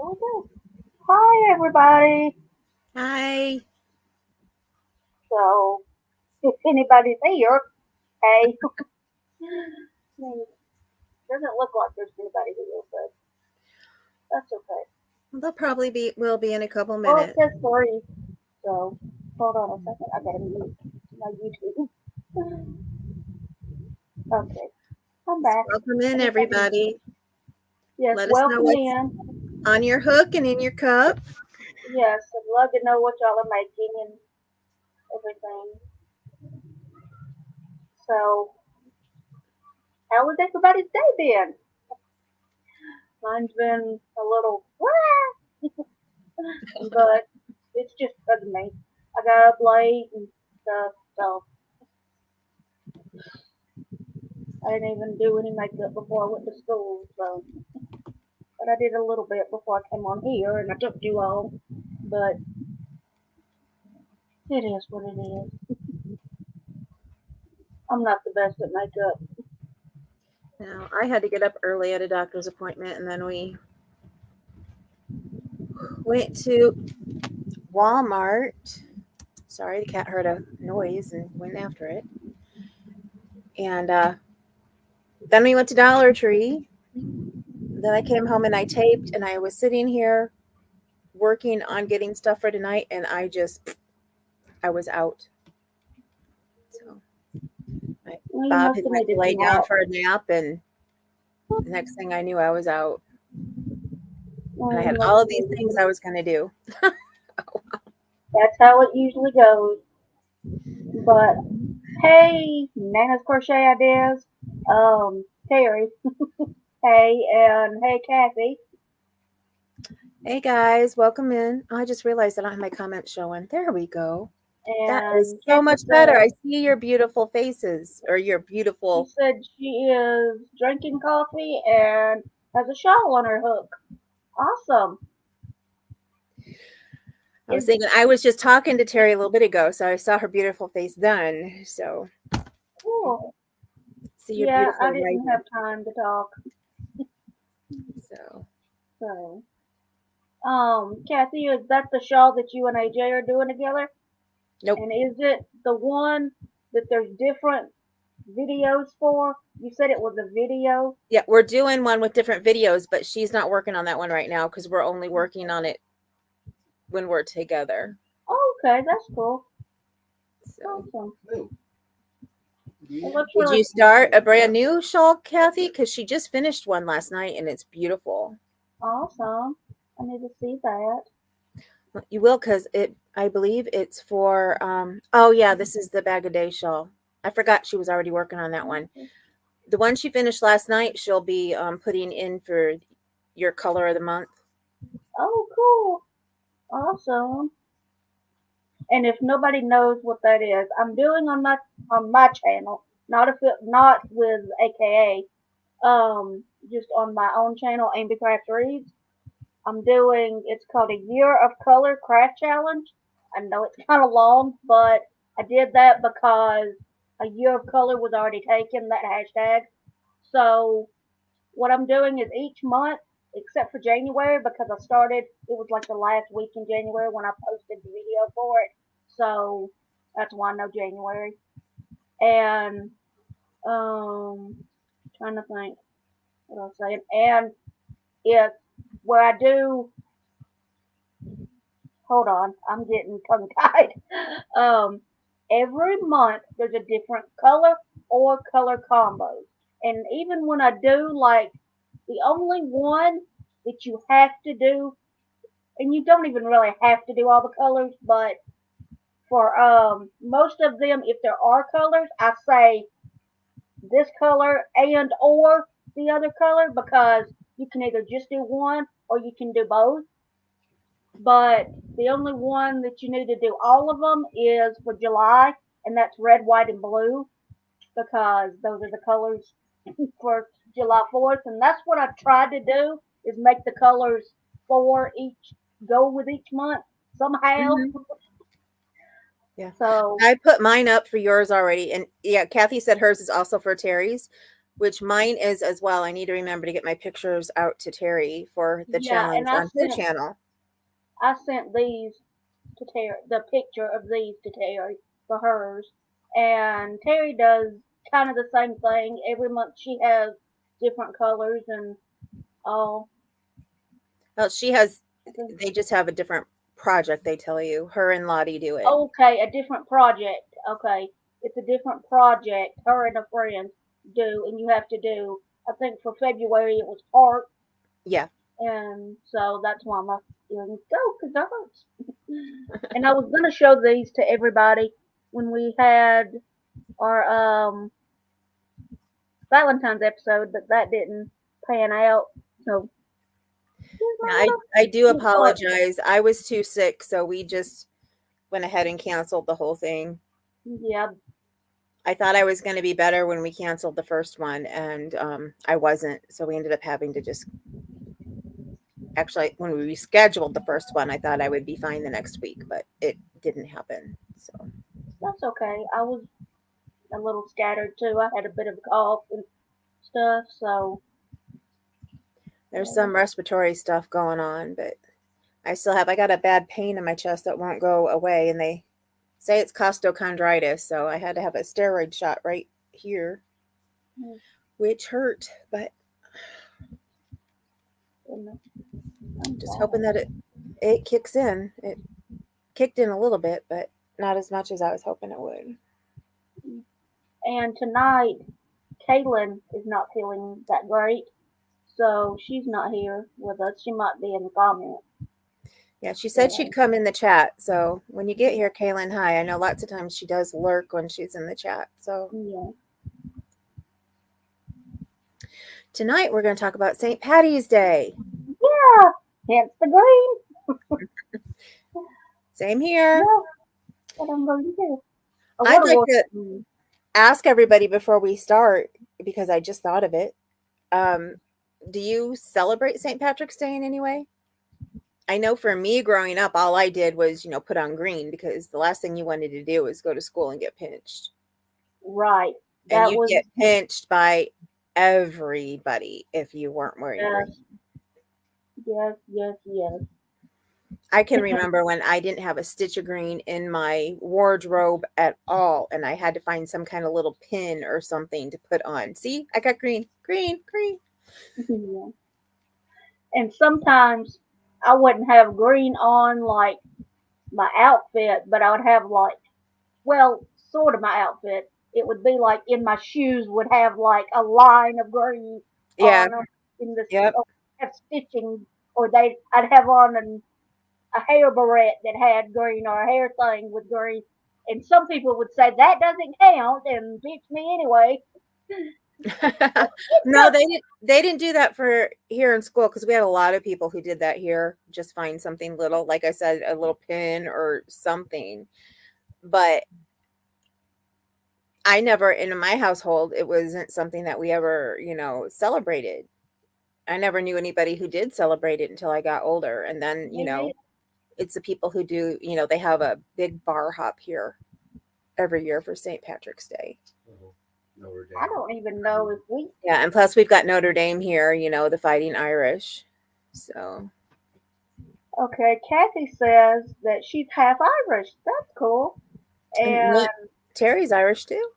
Okay. Hi, everybody. Hi. So, if anybody's here, hey, doesn't look like there's anybody here, but that's okay. They'll probably will be in a couple Well, it minutes. says three, so hold on a second. I gotta mute my YouTube. Okay, I'm back. Welcome in, Everybody, everybody. yes, Let us know welcome what's in. on your hook and in your cup. Yes, I'd love to know what y'all are making and everything. So, how was everybody's day been? Mine's been a little, but it's just because of me. I got up late and stuff, so I didn't even do any makeup before I went to school. So, but I did a little bit before I came on here, and I took you all. But it is what it is. I'm not the best at makeup. Now, I had to get up early at a doctor's appointment, and then we went to Walmart. Sorry, the cat heard a noise and went after it. And then we went to Dollar Tree. Then I came home and I taped, and I was sitting here working on getting stuff for tonight, and I was out. So Well, you Bob must had have went to needed lay some down help. for a nap, and the next thing I knew, I was out. And Well, I you had must all of have these needed things some. I was going to do. That's how it usually goes. But hey, Nana's crochet ideas. Terry. Hey, and hey, Kathy. Hey guys, welcome in. I just realized I don't have my comments showing. There we go. That is And so Kathy much better. said I see your beautiful faces or your she beautiful. said she is drinking coffee and has a shawl on her hook. Awesome. I was Is thinking, I was just talking to Terry a little bit ago, so I saw her beautiful face then. So cool. see your Yeah, I beautiful didn't have writing. time to talk. So So, Kathy, is that the shawl that you and AJ are doing together? nope. And is it the one that there's different videos for? You said it was a video. Yeah, we're doing one with different videos, but she's not working on that one right now because we're only working on it when we're together. Oh, okay, that's cool. So Awesome. It looks did really you start a brand new shawl, Kathy? Because she just finished one last night and it's beautiful. awesome. I need to see that. You will, because I believe it's for, oh yeah, this is the Bag of Day shawl. I forgot she was already working on that one. The one she finished last night, she'll be putting in for your color of the month. Oh, cool. Awesome. And if nobody knows what that is, I'm doing on my channel, not with AKA, just on my own channel, Amby Craft Reads. I'm doing it's called a Year of Color Craft Challenge. I know it's kind of long, but I did that because a year of color was already taken that hashtag. So what I'm doing is each month, except for January, because I started, it was like the last week in January when I posted the video for it. So that's why I know January. And, trying to think what else I say. And it's where I do, hold on, I'm getting tongue tied. Um, every month there's a different color or color combo. And even when I do, like, the only one that you have to do, and you don't even really have to do all the colors, but for most of them, if there are colors, I say this color and or the other color because you can either just do one or you can do both. But the only one that you need to do all of them is for July, and that's red, white, and blue because those are the colors for July 4th, and that's what I tried to do is make the colors for each go with each month somehow. Mm-hmm. Yeah. So I put mine up for yours already. And yeah, Kathy said hers is also for Terry's. which mine is as well. I need to remember to get my pictures out to Terry for the Yeah, and challenge on her channel. I sent these to Terry, the picture of these to Terry for hers, and Terry does kind of the same thing. Every month she has different colors and all. Well, they just have a different project, they tell you. Her and Lottie do it. Okay, a different project. Okay, it's a different project. Her and a friend do, and you have to do. I think for February it was art, Yeah. and so that's why my earrings go because that hurts. And I was gonna show these to everybody when we had our Valentine's episode, but that didn't pan out. So I do apologize. I was too sick, so we just went ahead and canceled the whole thing. Yeah. I thought I was going to be better when we canceled the first one, and I wasn't. So we ended up having to just actually, when we rescheduled the first one, I thought I would be fine the next week, but it didn't happen. So That's okay. I was a little scattered too. I had a bit of a cough and stuff, so there's some respiratory stuff going on, but I got a bad pain in my chest that won't go away, and they say it's costochondritis, so I had to have a steroid shot right here, which hurt, but I'm just hoping that it kicks in. It kicked in a little bit, but not as much as I was hoping it would. And tonight, Kaylin is not feeling that great, so she's not here with us. She might be in the comments. Yeah, she said she'd come in the chat. So when you get here, Kaylin, hi. I know lots of times she does lurk when she's in the chat. So yeah. Tonight we're going to talk about St. Patty's Day. Yeah, hence the green. Same here. Yeah, what I'm going to do. I'd like to ask everybody before we start, because I just thought of it. Do you celebrate St. Patrick's Day in any way? I know for me growing up, all I did was, put on green, because the last thing you wanted to do was go to school and get pinched. Right. And you'd get pinched by everybody if you weren't wearing green. Yes. I can remember when I didn't have a stitch of green in my wardrobe at all, and I had to find some kind of little pin or something to put on. See, I got green. Yeah. And sometimes I wouldn't have green on like my outfit, but I would have sort of my outfit. It would be like in my shoes would have like a line of green on them in the have stitching, or I'd have on a hair barrette that had green, or a hair thing with green. And some people would say that doesn't count and pinch me anyway. No, they didn't do that for here in school, because we had a lot of people who did that here. Just find something little, like I said, a little pin or something. But I never, in my household, it wasn't something that we ever, celebrated. I never knew anybody who did celebrate it until I got older. And then, it's the people who do, they have a big bar hop here every year for St. Patrick's Day. I don't even know if we. Yeah, and plus we've got Notre Dame here, the Fighting Irish. So. Okay, Kathy says that she's half Irish. That's cool. And Terry's Irish too.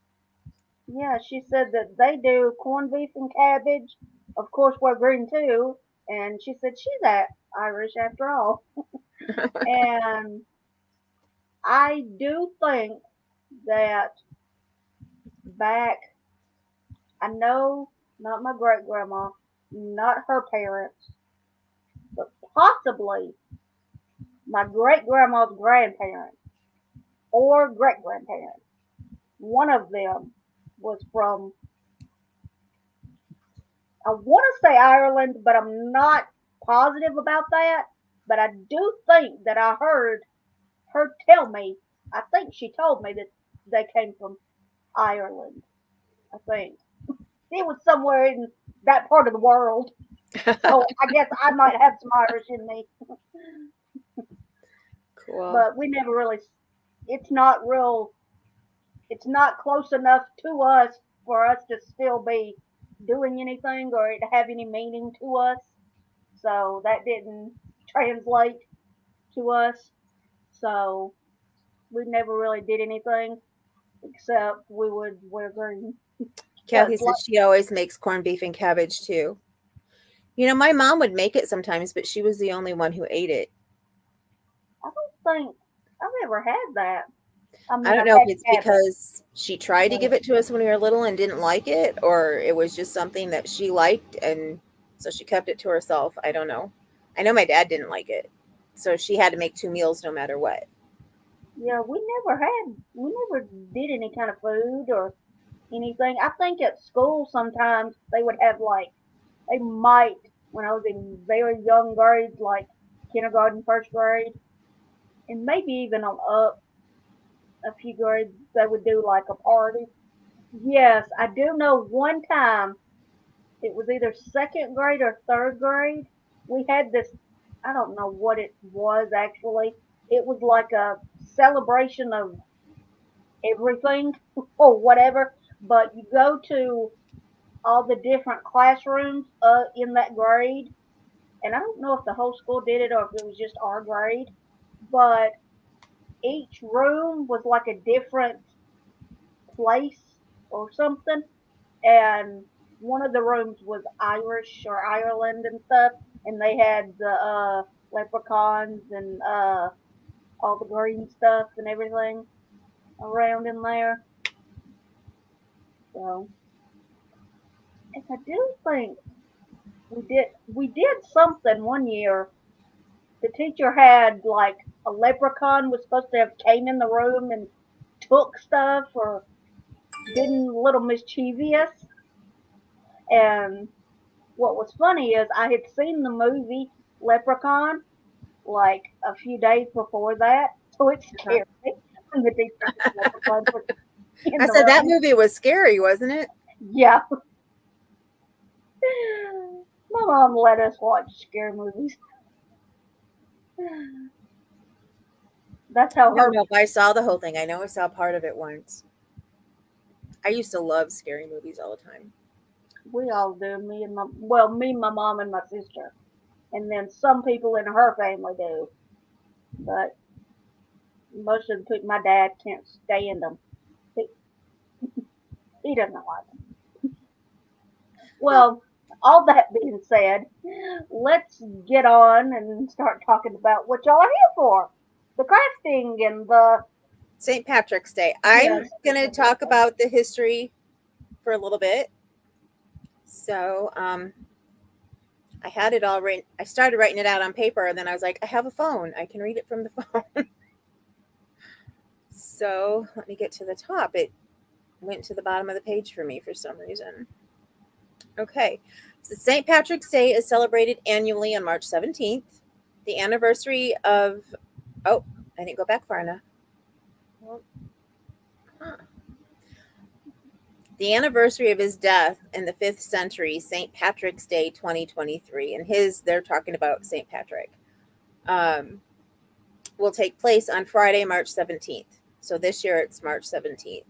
Yeah, she said that they do corned beef and cabbage. Of course, we're green too. And she said she's Irish after all. And I do think that I know not my great grandma, not her parents, but possibly my great grandma's grandparents or great grandparents. One of them was from, I want to say Ireland, but I'm not positive about that. But I do think that I heard her tell me, I think she told me that they came from Ireland. I think. It was somewhere in that part of the world. So I guess I might have some Irish in me. Cool. But we never really, it's not close enough to us for us to still be doing anything or it have any meaning to us. So that didn't translate to us. So we never really did anything except we would wear green. Kathy Like, says she always makes corned beef and cabbage too. You know, my mom would make it sometimes, but she was the only one who ate it. I don't think I've ever had that. I I mean, don't I've know if had it's cabbage. because she tried to give it to us when we were little and didn't like it, or it was just something that she liked and so she kept it to herself. I don't know. I know my dad didn't like it. So she had to make two meals no matter what. Yeah, we never did any kind of food or anything. I think at school sometimes they would have like, they might, when I was in very young grades, like kindergarten, first grade, and maybe even on up a few grades, they would do like a party. Yes, I do know one time, it was either second grade or third grade, we had this, I don't know what it was actually. It was like a celebration of everything or whatever, but you go to all the different classrooms in that grade, and I don't know if the whole school did it or if it was just our grade, but each room was like a different place or something, and one of the rooms was Irish or Ireland and stuff, and they had the leprechauns and all the green stuff and everything around in there. So, and I do think we did something one year. The teacher had like a leprechaun was supposed to have came in the room and took stuff or been a little mischievous. And what was funny is I had seen the movie Leprechaun like a few days before that, so it Uh-huh. scared me when the teacher said Leprechaun was in I the said that room. movie was scary, wasn't it? Yeah, my mom let us watch scary movies. That's I how don't her. know if I saw the whole thing. I know I saw part of it once. I used to love scary movies all the time. We all do. Me, my mom, and my sister, and then some people in her family do. But most of the people, my dad can't stand them. He, he doesn't like them. Well, Well, all that being said, let's get on and start talking about what y'all are here for. The crafting and the St. Patrick's Day. I'm yes, going to talk about the history for a little bit. So, I had it all written. I started writing it out on paper, and then I was like, I have a phone. I can read it from the phone. So let me get to the top. It went to the bottom of the page for me for some reason. Okay. So St. Patrick's Day is celebrated annually on March 17th. The anniversary of, oh, I didn't go back far enough. Huh. The anniversary of his death in the 5th century, St. Patrick's Day 2023, and they're talking about St. Patrick, um, will take place on Friday, March 17th. So this year it's March 17th.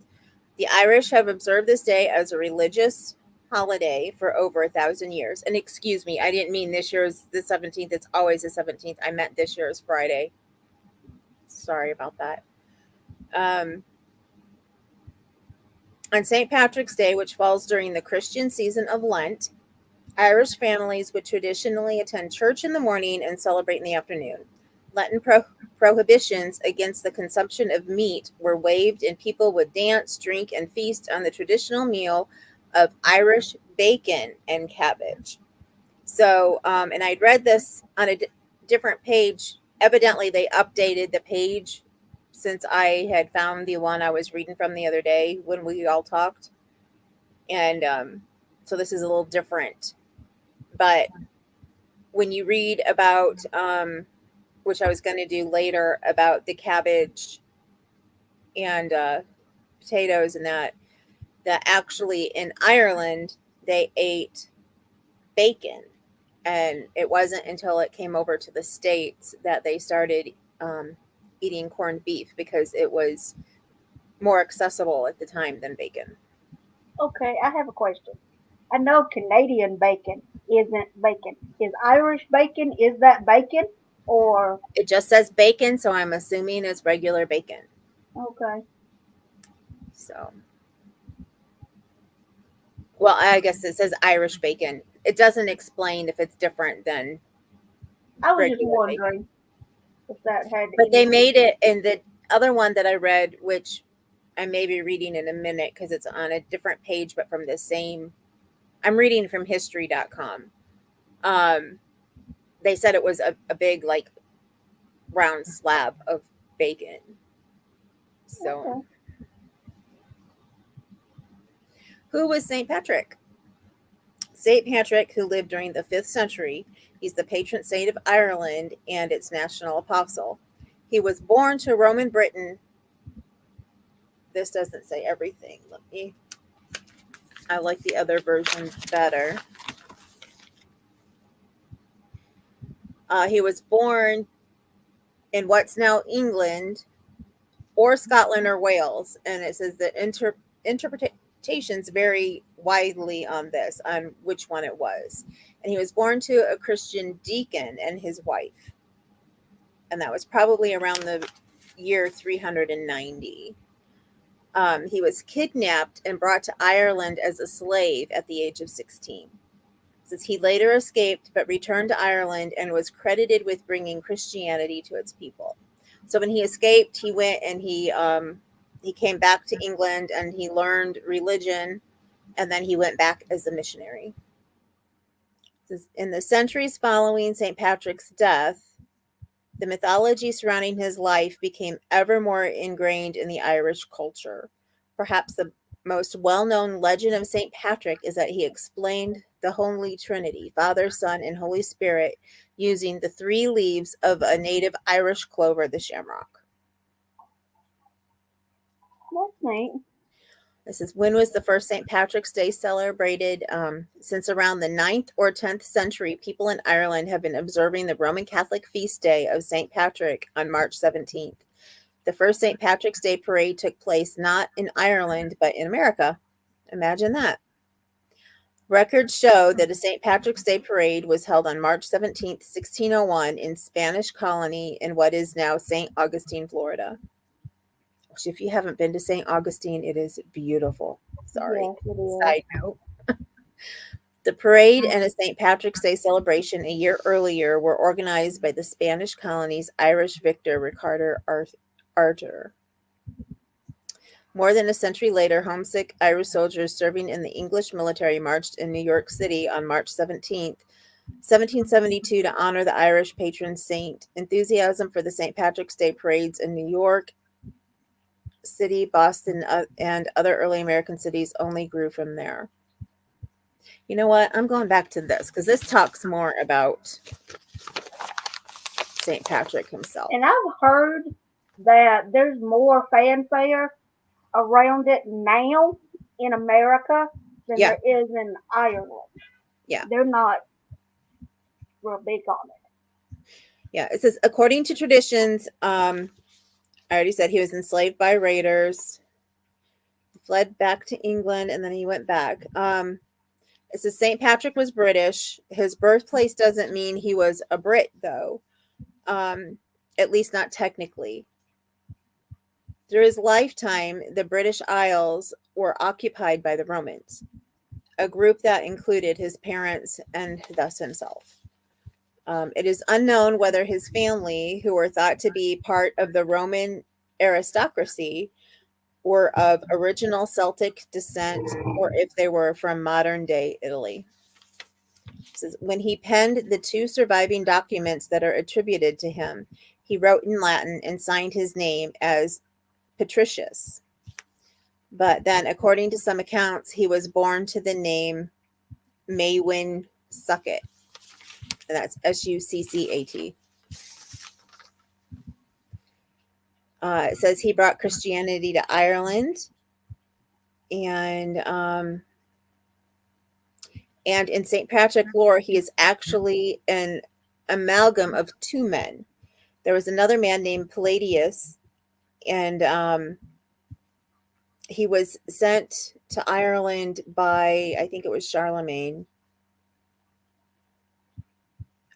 The Irish have observed this day as a religious holiday for over 1,000 years. And excuse me, I didn't mean this year's the 17th. It's always the 17th. I meant this year's Friday. Sorry about that. Um, on St. Patrick's Day, which falls during the Christian season of Lent, Irish families would traditionally attend church in the morning and celebrate in the afternoon. Lenten prohibitions against the consumption of meat were waived, and people would dance, drink, and feast on the traditional meal of Irish bacon and cabbage. So, and I'd read this on a different page. Evidently, they updated the page since I had found the one I was reading from the other day when we all talked. And so this is a little different. But when you read about, which I was going to do later, about the cabbage and potatoes and that actually in Ireland they ate bacon. And it wasn't until it came over to the States that they started eating corned beef because it was more accessible at the time than bacon. okay. I have a question. I know Canadian bacon isn't bacon. Is Irish bacon, is that bacon? Or, It just says bacon, so I'm assuming it's regular bacon. okay. So, well, I guess it says Irish bacon. It doesn't explain if it's different than I was just regular bacon. wondering if that had But they anything. made it, and the other one that I read, which I may be reading in a minute because it's on a different page, but from the same, I'm reading from history.com. Um, they said it was a big, like, round slab of bacon. So, Okay. who was St. Patrick? St. Patrick, who lived during the 5th century, he's the patron saint of Ireland and its national apostle. He was born to Roman Britain. This doesn't say everything. I like the other version better. He was born in what's now England or Scotland or Wales, and it says that interpretations vary widely on this, on which one it was. And he was born to a Christian deacon and his wife, and that was probably around the year 390. He was kidnapped and brought to Ireland as a slave at the age of 16. Says he later escaped but returned to Ireland and was credited with bringing Christianity to its people. So when he escaped, he went and he came back to England and he learned religion, and then he went back as a missionary. Says, in the centuries following St. Patrick's death, the mythology surrounding his life became ever more ingrained in the Irish culture. Perhaps the most well-known legend of St. Patrick is that he explained the Holy Trinity, Father, Son, and Holy Spirit, using the 3 leaves of a native Irish clover, the shamrock. That's neat. This is when was the first St. Patrick's Day celebrated? Since around the 9th or 10th century, people in Ireland have been observing the Roman Catholic feast day of St. Patrick on March 17th. The first St. Patrick's Day parade took place not in Ireland, but in America. Imagine that. Records show that a St. Patrick's Day parade was held on March 17th, 1601, in Spanish colony in what is now St. Augustine, Florida. Which, if you haven't been to St. Augustine, it is beautiful. Sorry. Yes, it is. Side note. The parade and a St. Patrick's Day celebration a year earlier were organized by the Spanish colony's Irish victor, Ricardo Arter. More than a century later, homesick Irish soldiers serving in the English military marched in New York City on March 17th, 1772, to honor the Irish patron saint. Enthusiasm for the St. Patrick's Day parades in New York City, Boston, and other early American cities only grew from there. You know what? I'm going back to this because this talks more about St. Patrick himself. And I've heard that there's more fanfare around it now in America than Yeah. there is in Ireland. Yeah. They're not real big on it. Yeah. It says, according to traditions, I already said he was enslaved by raiders, fled back to England, and then he went back. It says St. Patrick was British. His birthplace doesn't mean he was a Brit, though, at least not technically. Through his lifetime, the British Isles were occupied by the Romans, a group that included his parents and thus himself. It is unknown whether his family, who were thought to be part of the Roman aristocracy, were of original Celtic descent or if they were from modern day Italy. It says, when he penned the 2 surviving documents that are attributed to him, he wrote in Latin and signed his name as Patricius. But then, according to some accounts, he was born to the name Maewyn Succat, and that's Succat. It says he brought Christianity to Ireland, and in St. Patrick lore, he is actually an amalgam of 2 men. There was another man named Palladius, and he was sent to Ireland by, I think it was Charlemagne.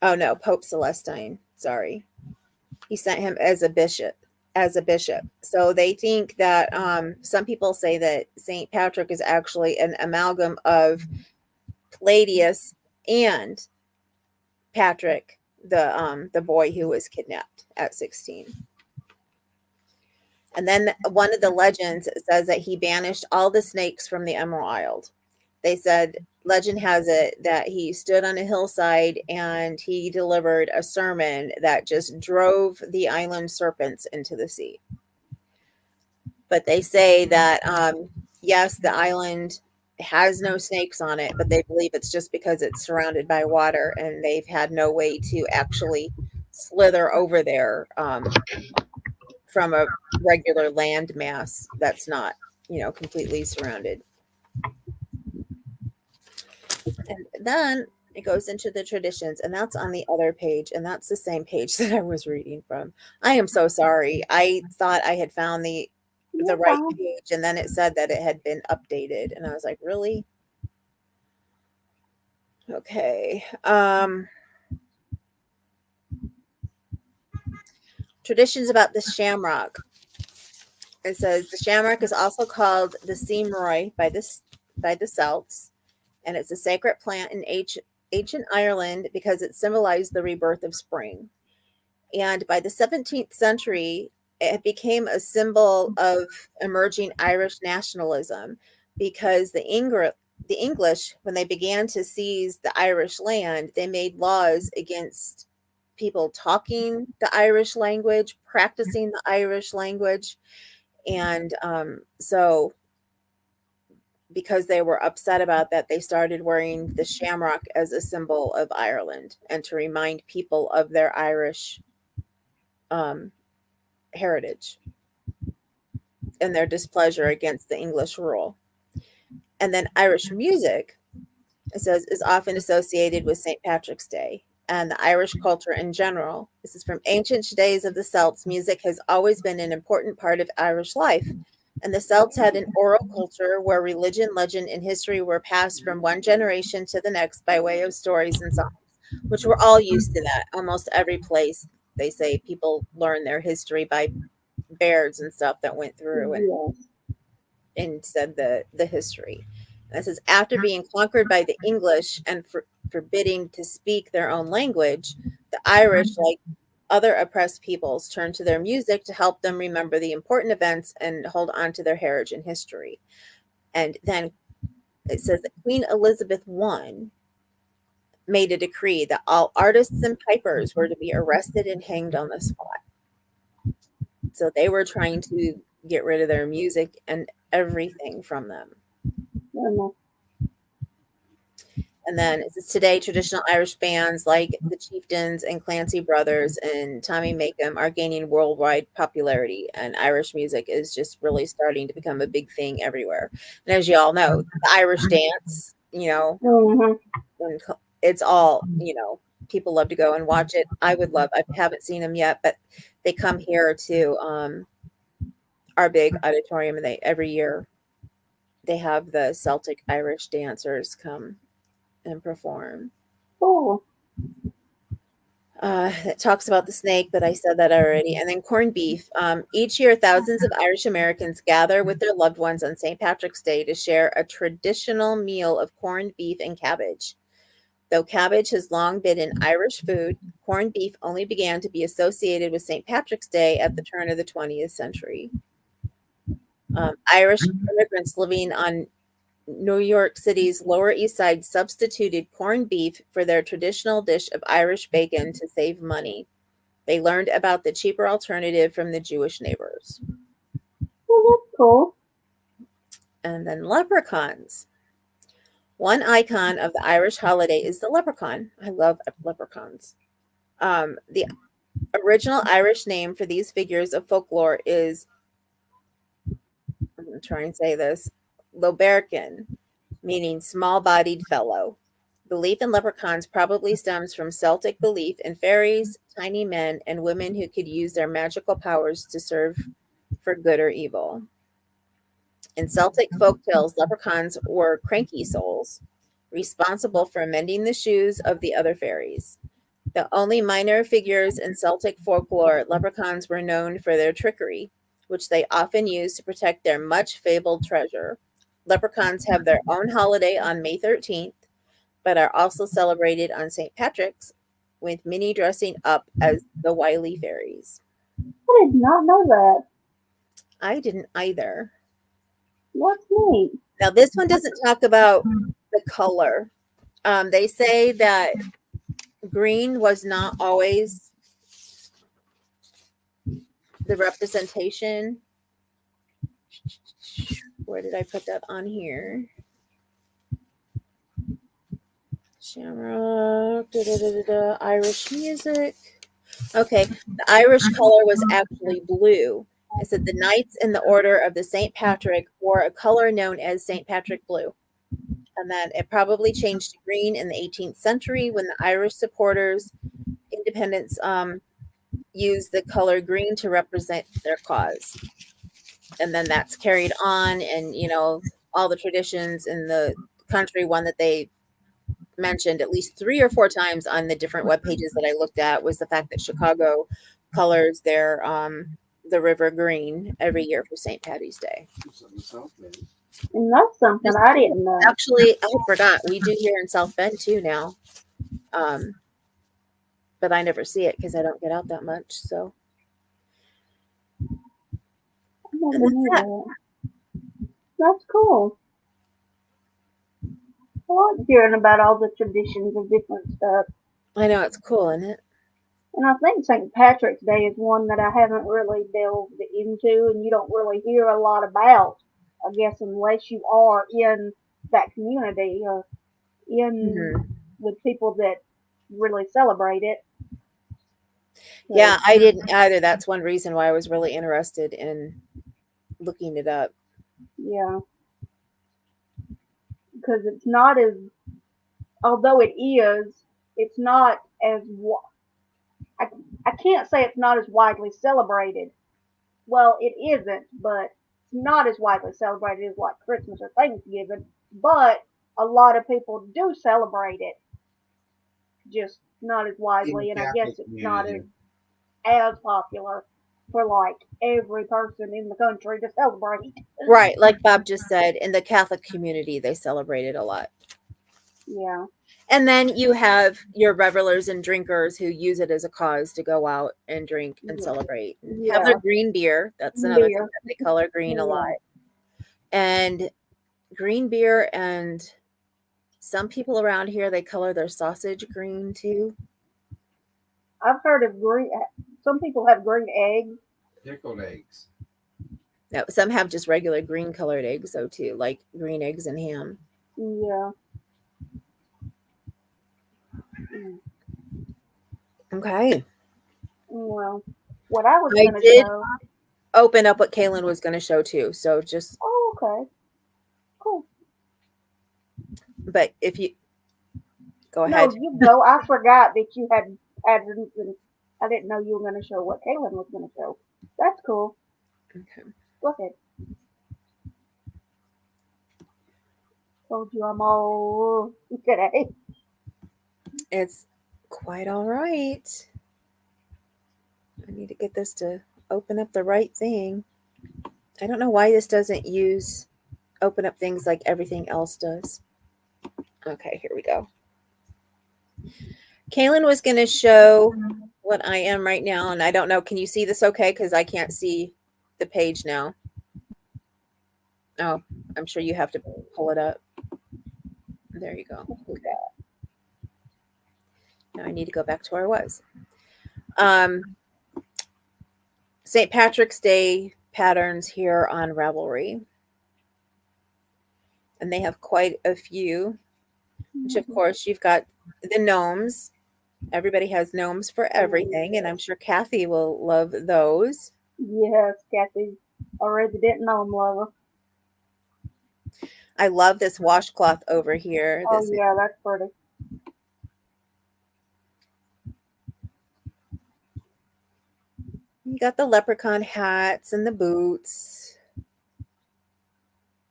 Oh no, Pope Celestine. Sorry. He sent him as a bishop. So they think that some people say that St. Patrick is actually an amalgam of Palladius and Patrick, the boy who was kidnapped at 16. And then one of the legends says that he banished all the snakes from the Emerald Isle. They said, legend has it that he stood on a hillside and he delivered a sermon that just drove the island serpents into the sea. But they say that, yes, the island has no snakes on it, but they believe it's just because it's surrounded by water and they've had no way to actually slither over there from a regular land mass that's not, completely surrounded. And then it goes into the traditions, and that's on the other page, and that's the same page that I was reading from. I am so sorry. I thought I had found the right page, and then it said that it had been updated, and I was like, really? Okay. Traditions about the shamrock. It says the shamrock is also called the Seamroy by the Celts, and it's a sacred plant in ancient Ireland because it symbolized the rebirth of spring. And by the 17th century, it became a symbol of emerging Irish nationalism because the English, when they began to seize the Irish land, they made laws against people talking the Irish language, practicing the Irish language. And so because they were upset about that, they started wearing the shamrock as a symbol of Ireland and to remind people of their Irish heritage and their displeasure against the English rule. And then Irish music, it says, is often associated with St. Patrick's Day and the Irish culture in general. This is from ancient days of the Celts. Music has always been an important part of Irish life. And the Celts had an oral culture where religion, legend, and history were passed from one generation to the next by way of stories and songs, which we're all used to that. Almost every place, they say people learn their history by bears and stuff that went through and said the history. And it says, after being conquered by the English and forbidding to speak their own language, the Irish, like other oppressed peoples, turned to their music to help them remember the important events and hold on to their heritage and history. And then it says that Queen Elizabeth I made a decree that all artists and pipers were to be arrested and hanged on the spot. So they were trying to get rid of their music and everything from them. And then it says today, traditional Irish bands like the Chieftains and Clancy Brothers and Tommy Makem are gaining worldwide popularity, and Irish music is just really starting to become a big thing everywhere. And as you all know, the Irish dance, it's all, people love to go and watch it. I haven't seen them yet, but they come here to our big auditorium, and every year they have the Celtic Irish dancers come and perform. Oh. It talks about the snake, but I said that already. And then corned beef. Each year, thousands of Irish Americans gather with their loved ones on St. Patrick's Day to share a traditional meal of corned beef and cabbage. Though cabbage has long been an Irish food, corned beef only began to be associated with St. Patrick's Day at the turn of the 20th century. Irish immigrants living on New York City's Lower East Side substituted corned beef for their traditional dish of Irish bacon to save money. They learned about the cheaper alternative from the Jewish neighbors. Well, that's cool. And then leprechauns. One icon of the Irish holiday is the leprechaun. I love leprechauns. The original Irish name for these figures of folklore is, I'm going to try and say this, Loberkin, meaning small-bodied fellow. Belief in leprechauns probably stems from Celtic belief in fairies, tiny men, and women who could use their magical powers to serve for good or evil. In Celtic folk tales, leprechauns were cranky souls, responsible for mending the shoes of the other fairies. The only minor figures in Celtic folklore, leprechauns were known for their trickery, which they often used to protect their much fabled treasure. Leprechauns have their own holiday on May 13th, but are also celebrated on St. Patrick's, with many dressing up as the wily fairies. I did not know that. I didn't either. That's neat. Now, this one doesn't talk about the color. They say that green was not always the representation. Where did I put that on here? Shamrock, Irish music. Okay, the Irish color was actually blue. It said the knights in the Order of the St. Patrick wore a color known as St. Patrick blue. And then it probably changed to green in the 18th century when the Irish supporters, independents, used the color green to represent their cause. And then that's carried on, and all the traditions in the country. One that they mentioned at least 3 or 4 times on the different web pages that I looked at was the fact that Chicago colors their the river green every year for St. Patty's Day. And that's something I didn't know. Actually, I forgot we do here in South Bend too now, but I never see it because I don't get out that much. So I never knew that. That's cool. I like hearing about all the traditions of different stuff. I know it's cool, isn't it? And I think St. Patrick's Day is one that I haven't really delved into, and you don't really hear a lot about, I guess, unless you are in that community or in with people that really celebrate it. So, Yeah, I didn't either. That's one reason why I was really interested in looking it up. yeah, because it's not as, although it is, it's not as, I can't say it's not as widely celebrated. Well, it isn't, but it's not as widely celebrated as like Christmas or Thanksgiving. But a lot of people do celebrate it, just not as widely, and I guess it's not as popular for like every person in the country to celebrate. Right, like Bob just said, in the Catholic community, they celebrate it a lot. Yeah. And then you have your revelers and drinkers who use it as a cause to go out and drink and celebrate. And have their green beer. That's another thing that they color green a lot. And green beer, and some people around here, they color their sausage green too. I've heard of green. Some people have green eggs. Pickled eggs. No, some have just regular green colored eggs though too, like green eggs and ham. Yeah. Okay. Well, what I was I going to did show. open up what Kaylin was going to show too. So just. Oh, okay. Cool. But if you go ahead. No, you go. I forgot that you had patterns, and I didn't know you were going to show what Kaylin was going to show. That's cool. Okay. Go ahead. Told you I'm all today. It's quite all right. I need to get this to open up the right thing. I don't know why this doesn't open up things like everything else does. Okay, here we go. Kaylin was going to show what I am right now, and I don't know. Can you see this okay? Because I can't see the page now. Oh, I'm sure you have to pull it up. There you go. Okay. Now I need to go back to where I was. St. Patrick's Day patterns here on Ravelry. And they have quite a few, which of course you've got the gnomes. Everybody has gnomes for everything, and I'm sure Kathy will love those. Yes, Kathy's a resident gnome lover. I love this washcloth over here. Oh, yeah, that's pretty. You got the leprechaun hats and the boots.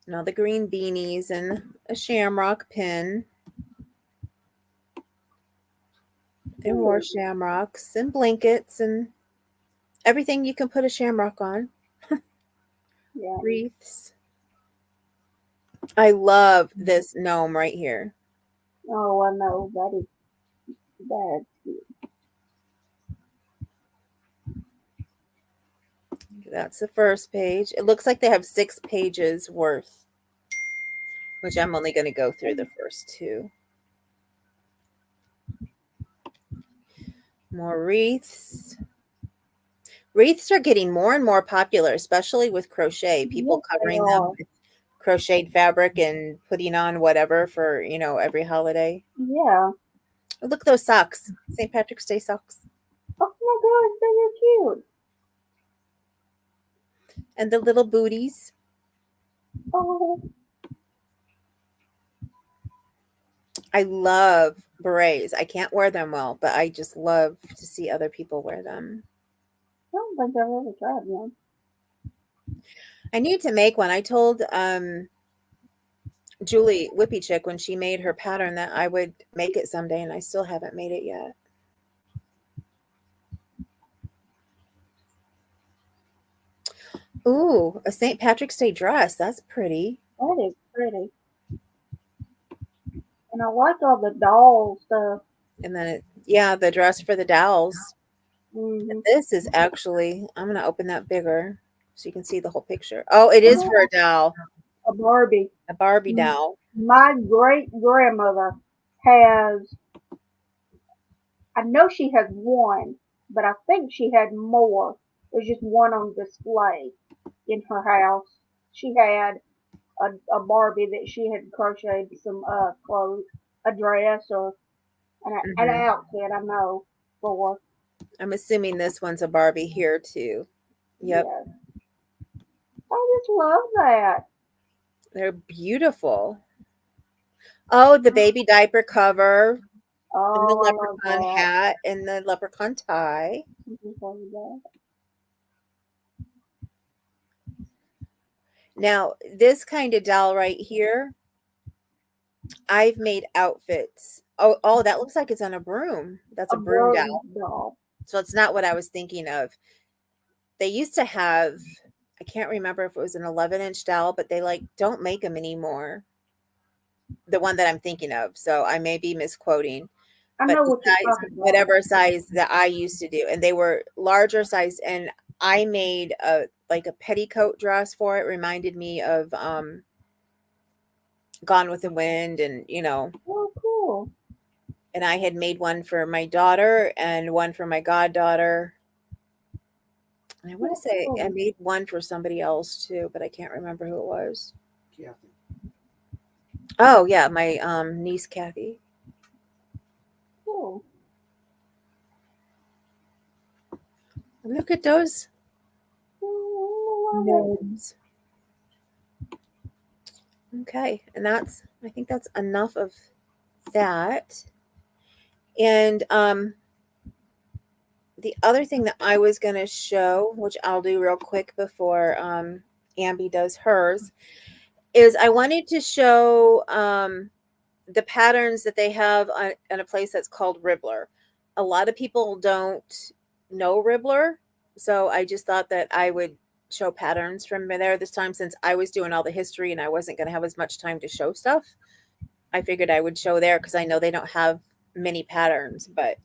And all the green beanies and a shamrock pin. And more shamrocks and blankets and everything you can put a shamrock on. Yeah. Wreaths. I love this gnome right here. Oh, I know. That's cute. That's the first page. It looks like they have 6 pages worth, which I'm only going to go through the first 2. More wreaths. Wreaths are getting more and more popular, especially with crochet. People Yes, they covering them are. with crocheted fabric and putting on whatever for, every holiday. Yeah. Oh, look at those socks. St. Patrick's Day socks. Oh my gosh, they are cute. And the little booties. Oh, I love berets. I can't wear them well, but I just love to see other people wear them. I don't think I've ever tried one. I need to make one. I told Julie Whippy Chick when she made her pattern that I would make it someday, and I still haven't made it yet. Ooh, a St. Patrick's Day dress. That's pretty. That is pretty. And I like all the doll stuff. And then, the dress for the dowels. Mm-hmm. This is actually, I'm going to open that bigger so you can see the whole picture. Oh, it is for a doll, A Barbie. a Barbie doll. My great grandmother has, I know she has one, but I think she had more. There's just one on display in her house. She had a Barbie that she had crocheted some clothes, a dress or an Mhm. outfit, I know, for. I'm assuming this one's a Barbie here too. Yep, Yeah. I just love that. they're beautiful. Oh, the baby diaper cover and the Oh, I love leprechaun that. hat and the leprechaun tie. I just love that. Now, this kind of doll right here, I've made outfits. Oh, that looks like it's on a broom. That's A a broom broom doll. doll. So it's not what I was thinking of. They used to have, I can't remember if it was an 11-inch doll, but they don't make them anymore. The one that I'm thinking of. So I may be misquoting, I but know the what you're size, talking about. whatever size that I used to do, and they were larger size, and I made a petticoat dress for it. Reminded me of Gone with the Wind, and Oh, cool. and I had made one for my daughter and one for my goddaughter. And I want to That's say I cool. made one for somebody else too, but I can't remember who it was. Kathy. Oh yeah, my niece Kathy. Cool. Look at those Oh, I love it. gnomes. Okay, and I think that's enough of that. And the other thing that I was going to show, which I'll do real quick before Ambi does hers, is I wanted to show the patterns that they have on a place that's called Ribbler. A lot of people don't know Ribbler, so I just thought that I would show patterns from there this time, since I was doing all the history and I wasn't going to have as much time to show stuff. I figured I would show there because I know they don't have many patterns, but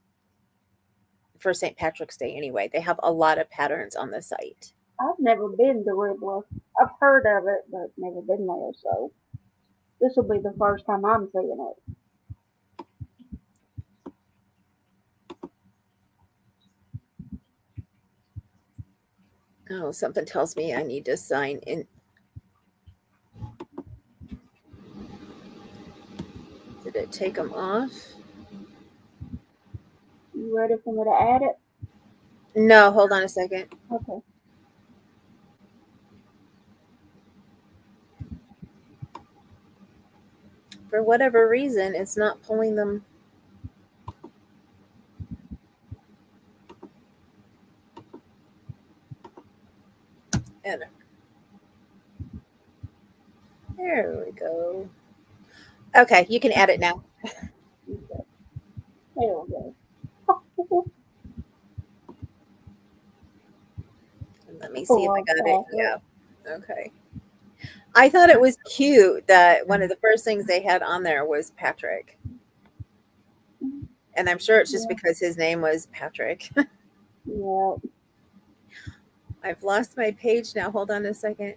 for St. Patrick's Day anyway, they have a lot of patterns on the site. I've never been to Ribbler. I've heard of it, but never been there. So this will be the first time I'm seeing it. Oh, something tells me I need to sign in. Did it take them off? You ready for me to add it? No, hold on a second. Okay. For whatever reason, it's not pulling them. And There we go. Okay, you can add it now. Okay, there we go. Let me see if I Love got it. Patrick. Yeah. Okay. I thought it was cute that one of the first things they had on there was Patrick. And I'm sure it's just Yeah, because his name was Patrick. yeah. I've lost my page now. Hold on a second.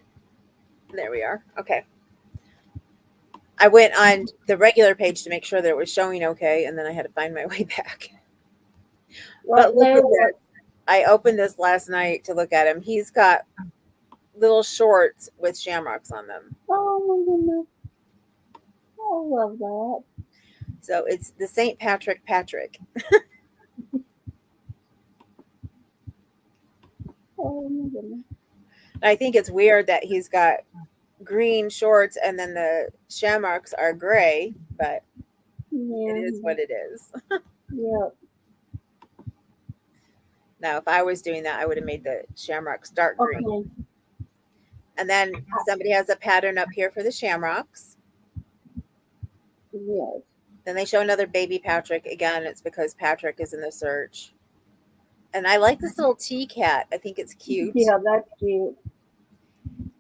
There we are. Okay. I went on the regular page to make sure that it was showing okay, and then I had to find my way back. Right But look there at was. this. I opened this last night to look at him. He's got little shorts with shamrocks on them. Oh my goodness. I love that. So it's the St. Patrick. Oh my goodness. I think it's weird that he's got green shorts and then the shamrocks are gray, but it Yeah, is what it is. yeah. Now, if I was doing that, I would have made the shamrocks dark green. Okay. And then somebody has a pattern up here for the shamrocks. Yes. Then they show another baby Patrick. Again, it's because Patrick is in the search. And I like this little tea cat. I think it's cute. Yeah, that's cute.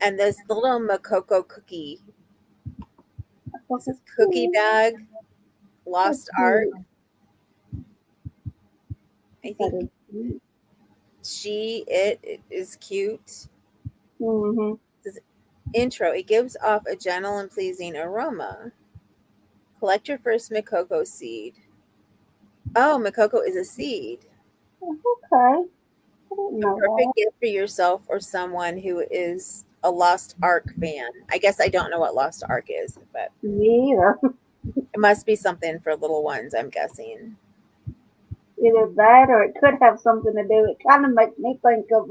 And this little Makoko cookie. This is That's Cookie Bag, That's Lost Art. cute. I That think is cute. it is cute. Mm-hmm. This intro, it gives off a gentle and pleasing aroma. Collect your first Makoko seed. Oh, Makoko is a seed. Okay. I didn't A know perfect gift for yourself or someone who is a Lost Ark fan. I guess I don't know what Lost Ark is, but that. Me either. it must be something for little ones, I'm guessing. Either that or it could have something to do. It kind of makes me think of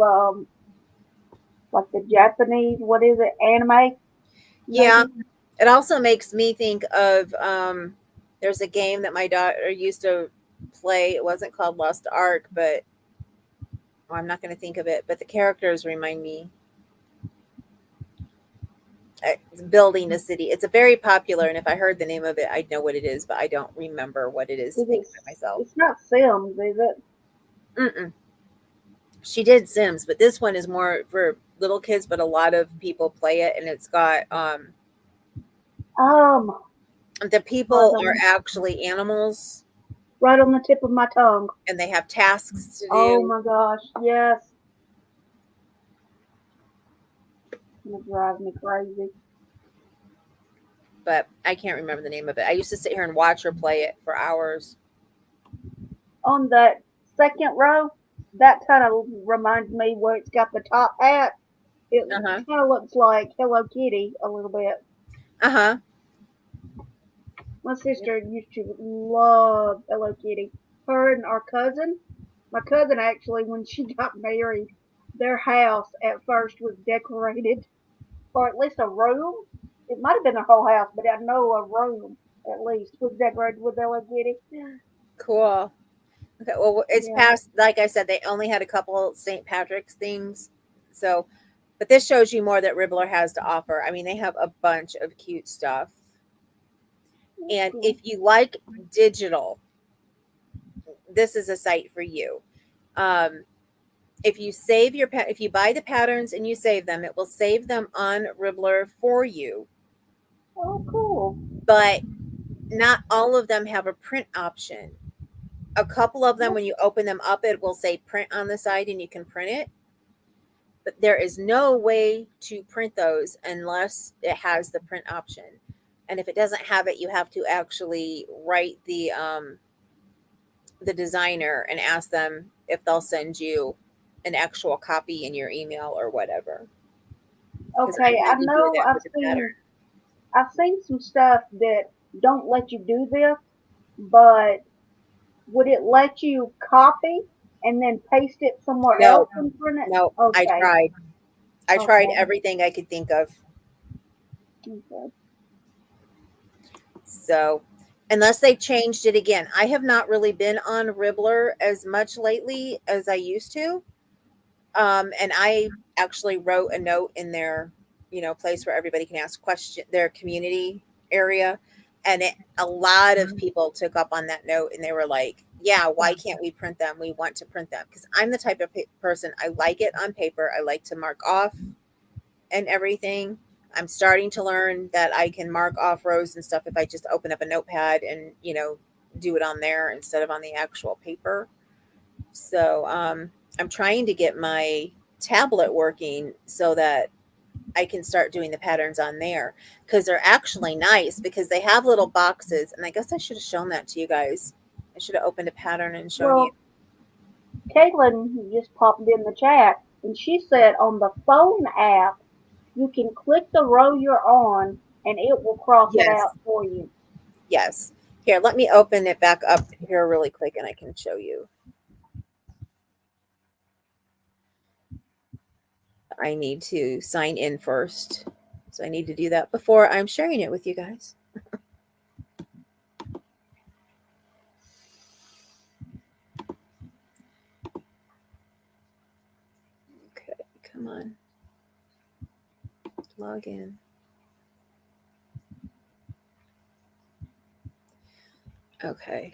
like the Japanese, what is it, anime? Yeah, Maybe. it also makes me think of there's a game that my daughter used to play. It wasn't called Lost Ark, but oh, I'm not going to think of it. But the characters remind me. It's building a city. It's a very popular, and if I heard the name of it, I'd know what it is, but I don't remember what it is Is it? thinking of myself. It's not Sims, is it? Mm-mm. She did Sims, but this one is more for little kids, but a lot of people play it, and it's got Um, the people are actually animals, right on the tip of my tongue. and they have tasks to Oh do. my gosh, yes. It drives me crazy. But I can't remember the name of it. I used to sit here and watch her play it for hours. On that second row, that kind of reminds me where it's got the top hat. It Uh huh. kind of looks like Hello Kitty a little bit. Uh huh. My sister used to love Hello Kitty. Her and our cousin. My cousin actually, when she got married, their house at first was decorated, or at least a room. It might have been their whole house, but I know a room at least was decorated with Hello Kitty. Cool. Okay. Well, it's Yeah. past. Like I said, they only had a couple St. Patrick's things. So, but this shows you more that Ribbler has to offer. I mean, they have a bunch of cute stuff. And Cool. if you like digital, this is a site for you. Um, if you save if you buy the patterns and you save them, it will save them on Ribbler for you. Oh, cool. But not all of them have a print option. A couple of them, when you open them up, it will say print on the side and you can print it. But there is no way to print those unless it has the print option. And if it doesn't have it, you have to actually write the designer and ask them if they'll send you an actual copy in your email or whatever. Because I Okay, had I to do know that with the pattern. I've seen some stuff that don't let you do this, but would it let you copy and then paste it somewhere No, else and print it? no, I Okay. tried. I tried Okay. everything I could think of. Okay. So, unless they changed it again, I have not really been on Ribbler as much lately as I used to. And I actually wrote a note in there place where everybody can ask question, their community area. And a lot of people took up on that note and they were like, yeah, why can't we print them? We want to print them. Because I'm the type of person, I like it on paper. I like to mark off and everything. I'm starting to learn that I can mark off rows and stuff if I just open up a notepad and, do it on there instead of on the actual paper. So I'm trying to get my tablet working so that I can start doing the patterns on there, because they're actually nice because they have little boxes. And I guess I should have shown that to you guys. I should have opened a pattern and shown you. Well, Caitlin just popped in the chat and she said on the phone app you can click the row you're on and it will cross it Yes. out for you. Yes. Here, let me open it back up here really quick and I can show you. I need to sign in first. So I need to do that before I'm sharing it with you guys. Okay, come on. Log in. Okay.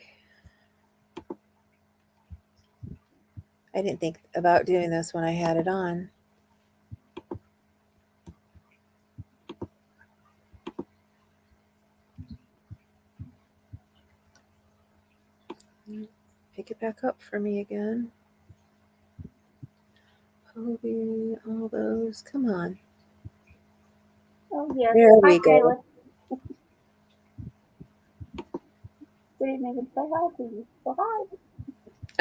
I didn't think about doing this when I had it on. Pick it back up for me again. Kobe, all those. Come on. Oh yes. There Hi, we go. Caitlin. We didn't even say hi to you. So hi.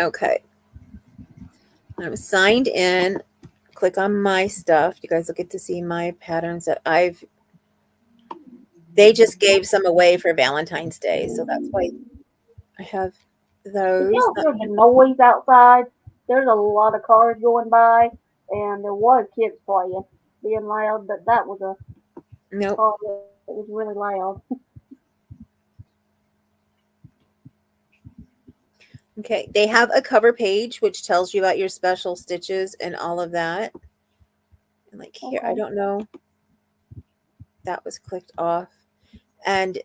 Okay. I'm signed in. Click on my stuff. You guys will get to see my patterns that they just gave some away for Valentine's Day. So that's why I have those. Did y'all hear the noise outside? There's a lot of cars going by and there was kids playing, being loud, but that was a Nope. car that was really loud. Okay. They have a cover page which tells you about your special stitches and all of that. And like here, I Okay. don't know. That was clicked off. And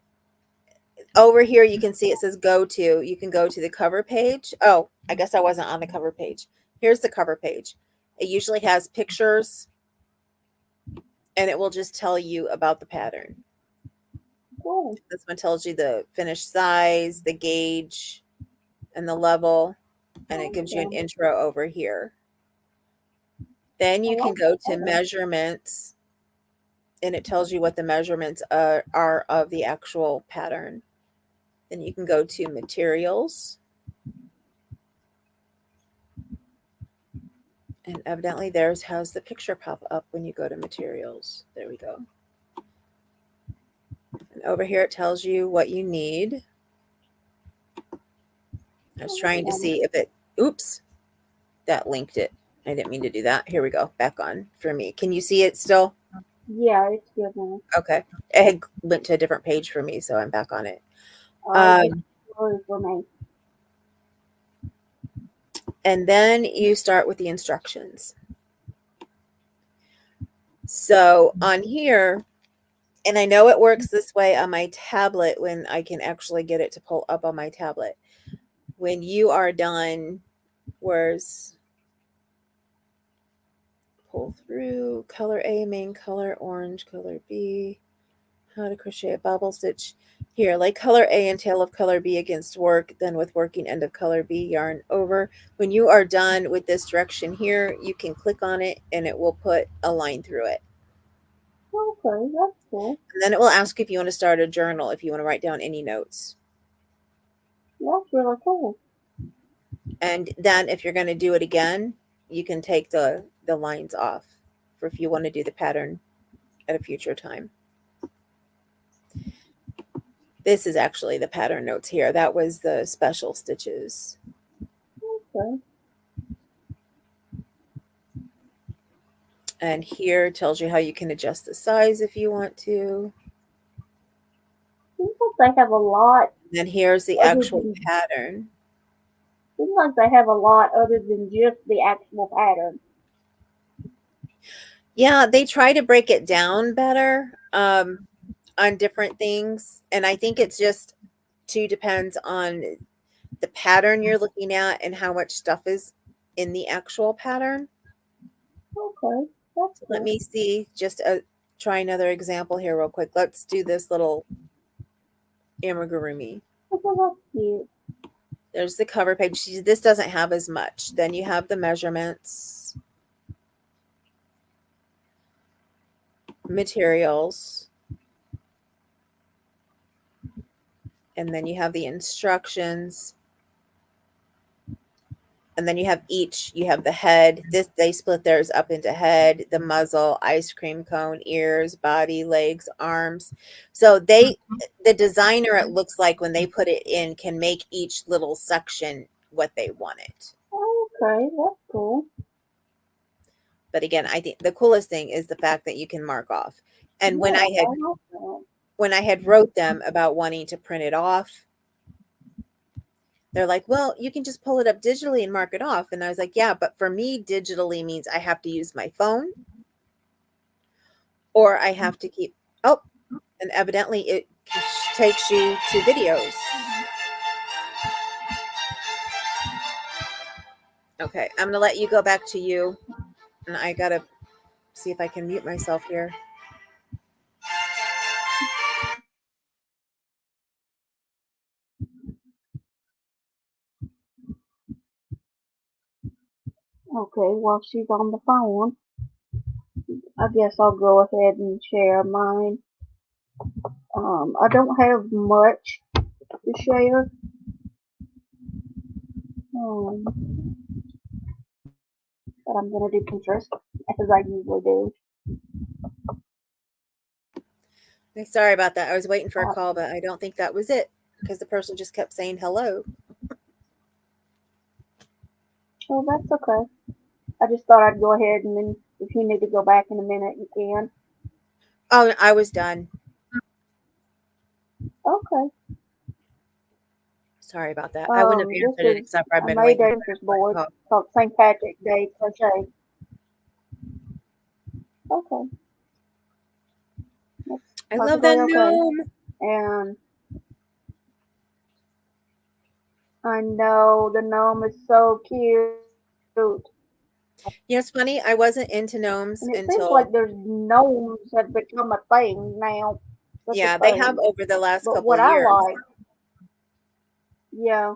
over here, you can see it says go to. You can go to the cover page. Oh, I guess I wasn't on the cover page. Here's the cover page. It usually has pictures and it will just tell you about the pattern. Cool. This one tells you the finished size, the gauge, and the level. And it gives you an intro over here. Then you can go to measurements and it tells you what the measurements are of the actual pattern. Then you can go to materials. And evidently theirs has the picture pop up when you go to materials. There we go. And over here it tells you what you need. I was trying to see if it, oops, that linked it. I didn't mean to do that. Here we go. Back on for me. Can you see it still? Yeah, it's good now. Okay. It had went to a different page for me, so I'm back on it. For me. And then you start with the instructions. So on here, and I know it works this way on my tablet when I can actually get it to pull up on my tablet. When you are done, where's pull through, color A, main color, orange, color B, how to crochet a bobble stitch. Here, like color A and tail of color B against work, then with working end of color B, yarn over. When you are done with this direction here, you can click on it and it will put a line through it. Okay, that's cool. And then it will ask if you want to start a journal, if you want to write down any notes. That's really cool. And then if you're going to do it again, you can take the lines off for if you want to do the pattern at a future time. This is actually the pattern notes here. That was the special stitches. Okay. And here tells you how you can adjust the size if you want to. Seems like they have a lot. And then here's the actual pattern. Seems like they have a lot other than just the actual pattern. Yeah, they try to break it down better on different things. And I think it's just too depends on the pattern you're looking at and how much stuff is in the actual pattern. Okay, that's So let cool. me see, just try another example here real quick. Let's do this little amigurumi. Okay, that's cute. There's the cover page. This doesn't have as much. Then you have the measurements, materials, and then you have the instructions. And then you have you have the head. This they split theirs up into head, the muzzle, ice cream cone, ears, body, legs, arms. So the designer, it looks like when they put it in, can make each little section what they want it. Okay, that's cool. But again, I think the coolest thing is the fact that you can mark off. And Yeah, I like that. when I had wrote them about wanting to print it off, they're like, "Well, you can just pull it up digitally and mark it off." And I was like, "Yeah, but for me, digitally means I have to use my phone or I have to keep." Oh, and evidently it takes you to videos. Okay, I'm gonna let you go back to you, and I gotta see if I can mute myself here. Okay, while she's on the phone, I guess I'll go ahead and share mine. I don't have much to share, um, but I'm gonna do Pinterest as I usually do. Sorry about that. I was waiting for a Uh, call, but I don't think that was it because the person just kept saying hello. well, that's okay. I just thought I'd go ahead and then if you need to go back in a minute, you can. Oh, I was done. Okay. Sorry about that. I wouldn't have This answered it is except for I've I been made waiting a for Pinterest that board call. called St. Patrick's Day Crochet. Okay, that's I love perfectly that okay. gnome. And I know the gnome is so cute. You know, it's funny. I wasn't into gnomes And it seems like until, there's gnomes have become a thing now. Such a yeah, they have thing. over the last But couple what of I years. like, yeah,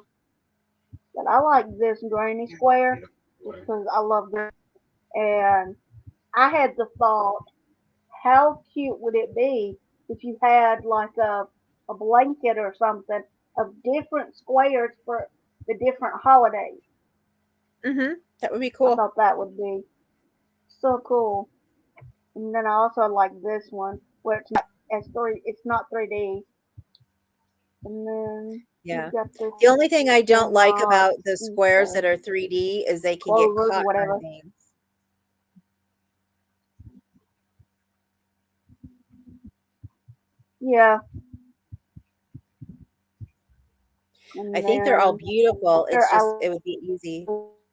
but I like this granny square just because I love this. And I had the thought, how cute would it be if you had like a blanket or something of different squares for the different holidays? That would be I cool. thought that would be so cool. And then I also like this one where it's not 3D. And then Yeah. you've got this The only thing I don't like shamrock about the and squares that are 3D is they can get clovers or caught on whatever. things. Yeah. I And think they're all then beautiful. here It's I just it would be easy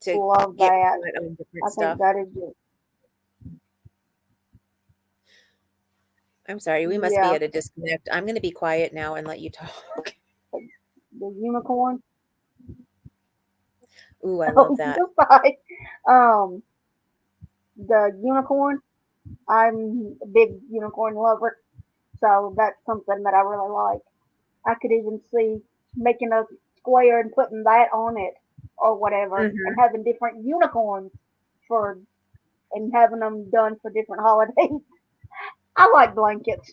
to love get that. caught on I different think stuff. that is just I'm sorry, we must be yeah. at a disconnect. I'm going to be quiet now and let you talk. The unicorn. Ooh, I love Oh, that. you're fine. Um, the unicorn. I'm a big unicorn lover, so that's something that I really like. I could even see making a square and putting that on it or whatever, and Hmm. having different unicorns for and having them done for different holidays. I like blankets,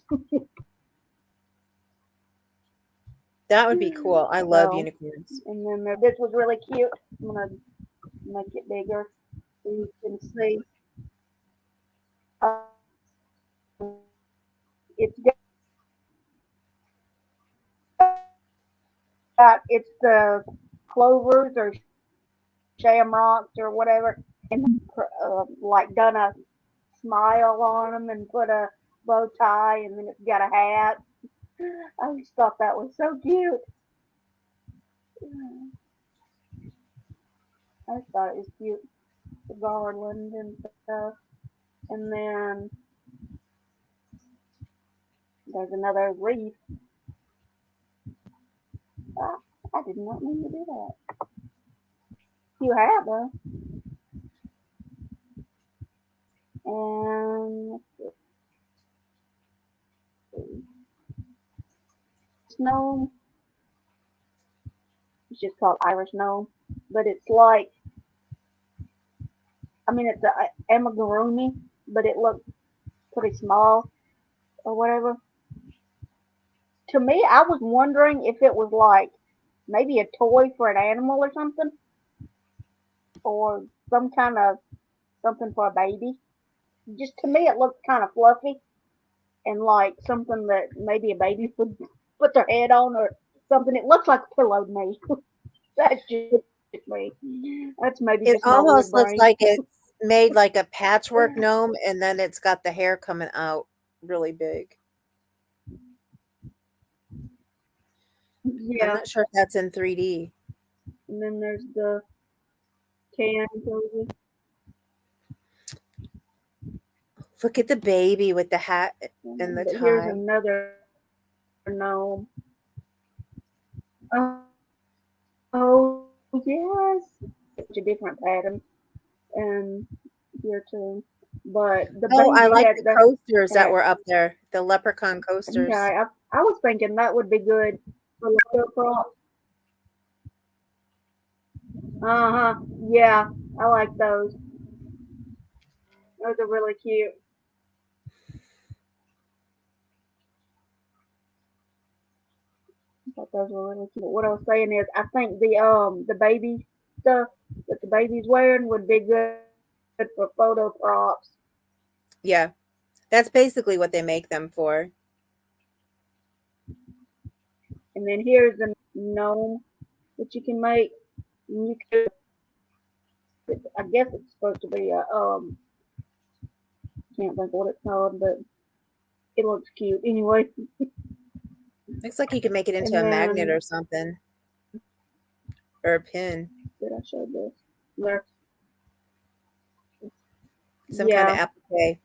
That would be cool. I love so unicorns. and then this was really cute. I'm gonna make it bigger so you can see. Uh, it's it's the clovers or shamrocks or whatever, and like done a smile on them and put a bow tie, and then it's got a hat. I just thought that was so cute. I just thought it was cute, the garland and stuff. And then there's another reef. Ah, I did not mean to do that. You have though. And let's see. Gnome. It's just called Irish gnome, but it's like, I mean, it's a amigurumi, but it looks pretty small or whatever. To me, I was wondering if it was like maybe a toy for an animal or something, or some kind of something for a baby. Just to me, it looks kind of fluffy and like something that maybe a baby would put their head on or something. It looks like a pillow to me. That's just me. That's maybe It just my weird almost looks brain. like it's made like a patchwork gnome, and then it's got the hair coming out really big. I'm Yeah. not sure if that's in 3D. And then there's the can cozy. Look at the baby with the hat and the But here's tie. another gnome. Oh yes, it's a different pattern and here too. But the Oh, I baby like had the the coasters that had, were up there, the leprechaun okay. coasters. I was thinking that would be good for the prop. Uh huh. Yeah, I like those. Those are really cute. I thought those were really cute. But what I was saying is, I think the baby stuff that the baby's wearing would be good for photo props. Yeah, that's basically what they make them for. And then here's a gnome that you can make. And you could, I guess it's supposed to be a can't think what it's called, but it looks cute anyway. Looks like you can make it into And a magnet then or something, or a pin, did I show this? There, some kind of yeah. applique.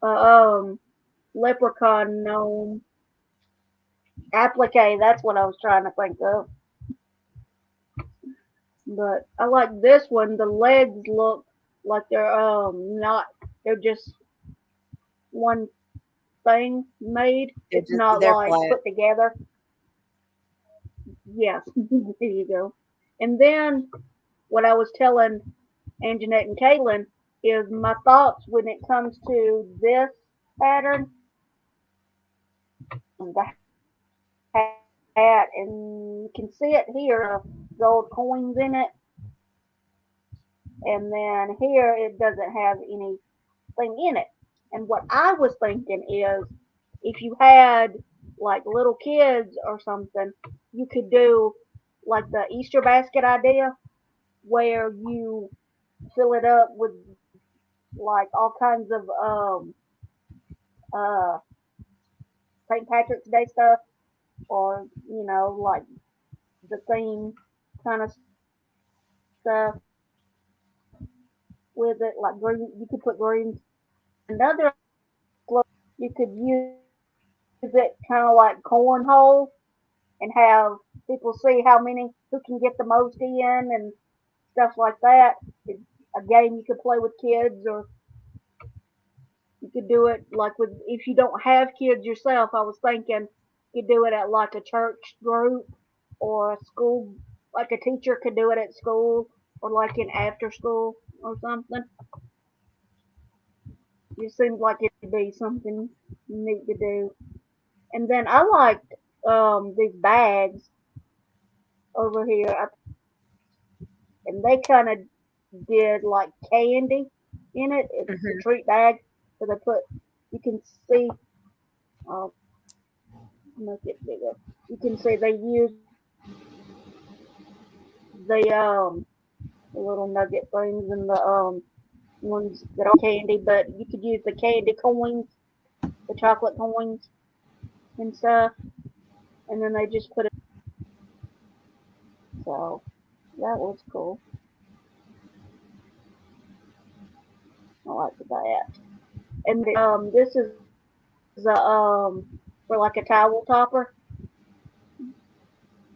Uh, leprechaun gnome applique. That's what I was trying to think of. But I like this one. The legs look like they're not. They're just one thing made. It's not They're like flat. put together. Yes, there you go. And then what I was telling Anjanette and Kaylin is my thoughts when it comes to this pattern and the hat, and you can see it here, gold coins in it, and then here it doesn't have anything in it. And what I was thinking is, if you had like little kids or something, you could do like the Easter basket idea, where you fill it up with like all kinds of uh St. Patrick's Day stuff, or like the theme kind of stuff with it, like green. You could put greens. Another you could use it kind of like cornhole and have people see how many who can get the most in and stuff like that. It's a game you could play with kids, or you could do it like with if you don't have kids yourself. I was thinking you could do it at like a church group or a school, like a teacher could do it at school or like in after school or something. It seems like it'd be something neat to do. And then I liked these bags over here, and they kind of did like candy in it. It's a Hmm. treat bag, so they put. You can see. I'll make it bigger. You can see they use the the little nugget things and the ones that are candy, but you could use the candy coins, the chocolate coins and stuff, and then they just put it. So that was cool. I liked that. And this is a for like a towel topper.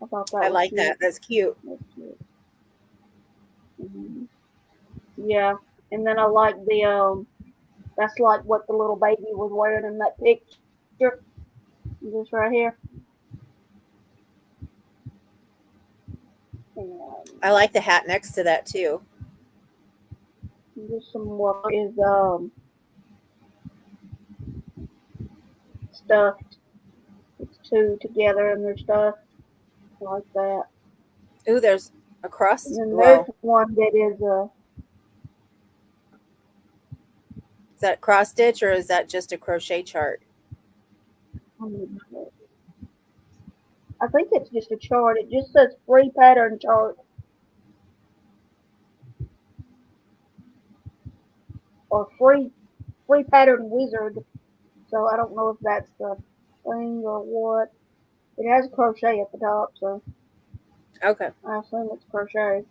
I thought that I was like that. cute. That's cute. That's cute. Yeah, and then I like the that's like what the little baby was wearing in that picture. This right here. And I like the hat next to that too. just some more is stuffed. It's two together and they're stuffed like that. Ooh, there's a And cross. then there's Whoa, one that is is that cross stitch or is that just a crochet chart? I think it's just a chart. It just says free pattern chart or free pattern wizard. So I don't know if that's the thing or what. It has crochet at the top, so Okay. I assume it's crochet.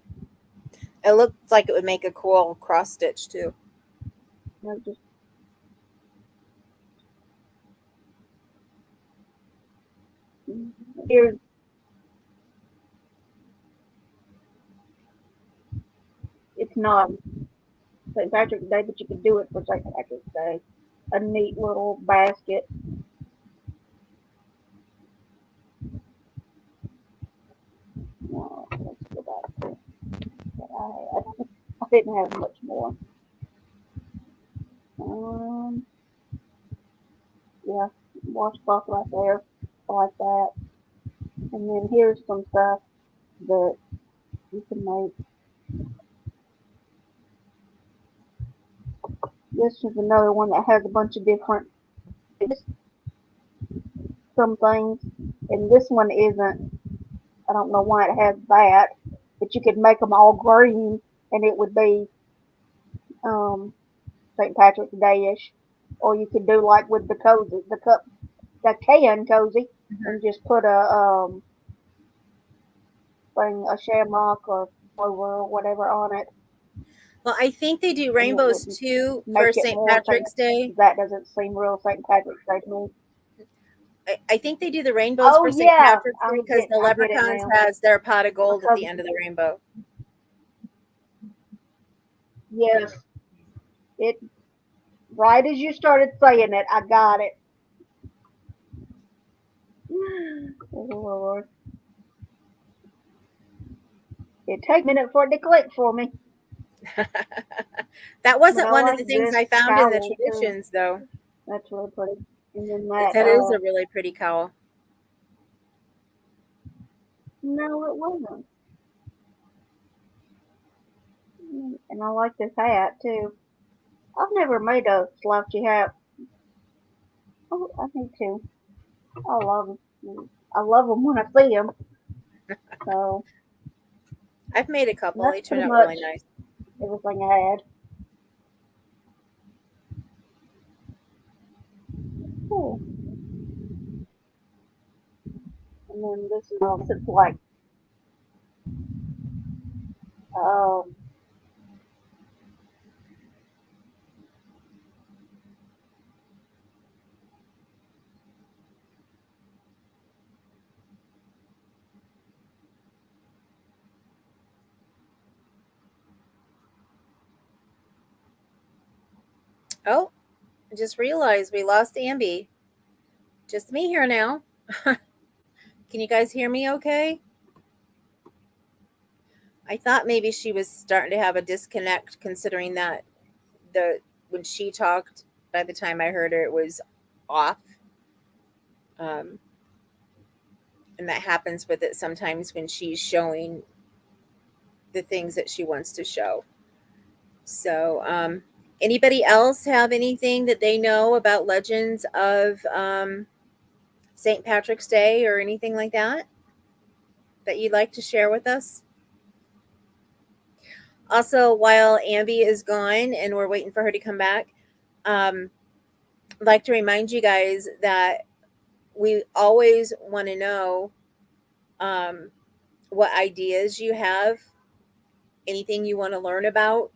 It looked like it would make a cool cross stitch too. No, just here. It's not St. Patrick's Day, but you could do it for St. Patrick's Day. A neat little basket. Let's go back to what I had. I didn't have much more. Um, yeah, washcloth right there. I like that. And then here's some stuff that you can make. This is another one that has a bunch of different some things, and this one isn't. I don't know why it has that, but you could make them all green, and it would be St. Patrick's Day-ish. Or you could do like with the cozy, the can cozy, and just put a shamrock or clover or whatever on it, Well, I think they do and it rainbows would too make for it St. more St. Patrick's Day. That doesn't seem real St. Patrick's Day to me. I think they do the rainbows Oh for St. yeah, Patrick's Day because the I get it leprechauns now. has their pot of gold at Because the end of the rainbow. yes, it right as you started saying it, I got it. Oh Lord, it takes a minute for it to click for me, That but wasn't I one of like the things this I found in the cowl too. traditions, though. That's really pretty. And then that That is a really pretty cowl. no, it wasn't. And I like this hat too. I've never made a slouchy hat. Oh, I need to. I love them. I love them when I see them. So I've made a couple. that's They turn pretty out much really nice. everything I had. Cool. And then this is it's like um Oh, I just realized we lost Ambi. Just me here now. Can you guys hear me okay? I thought maybe she was starting to have a disconnect considering that the when she talked, by the time I heard her, it was off. Um, and that happens with it sometimes when she's showing the things that she wants to show. So, anybody else have anything that they know about legends of St. Patrick's Day or anything like that that you'd like to share with us? Also, while Ambi is gone and we're waiting for her to come back, I'd like to remind you guys that we always want to know um, what ideas you have, anything you want to learn about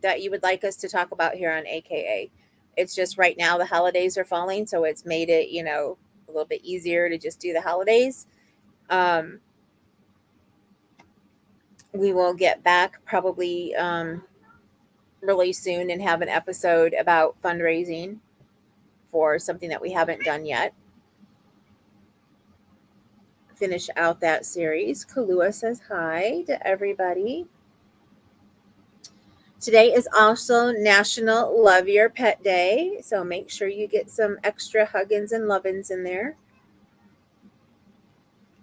that you would like us to talk about here on AKA. It's just right now the holidays are falling, so it's made it, a little bit easier to just do the holidays. Um, we will get back probably really soon and have an episode about fundraising for something that we haven't done yet. Finish out that series. Kalua says hi to everybody. Today is also National Love Your Pet Day, so make sure you get some extra huggins and lovin's in there.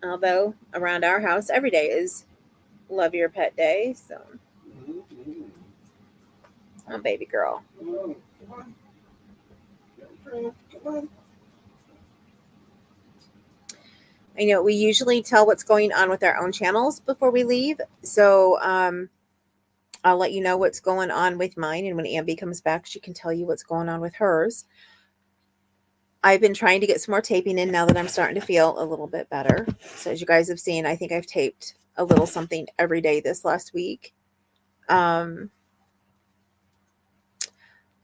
Although around our house, every day is Love Your Pet Day, so. Oh, baby girl. I know we usually tell what's going on with our own channels before we leave, so I'll let you know what's going on with mine, and when Ambi comes back, she can tell you what's going on with hers. I've been trying to get some more taping in now that I'm starting to feel a little bit better. So as you guys have seen, I think I've taped a little something every day this last week. I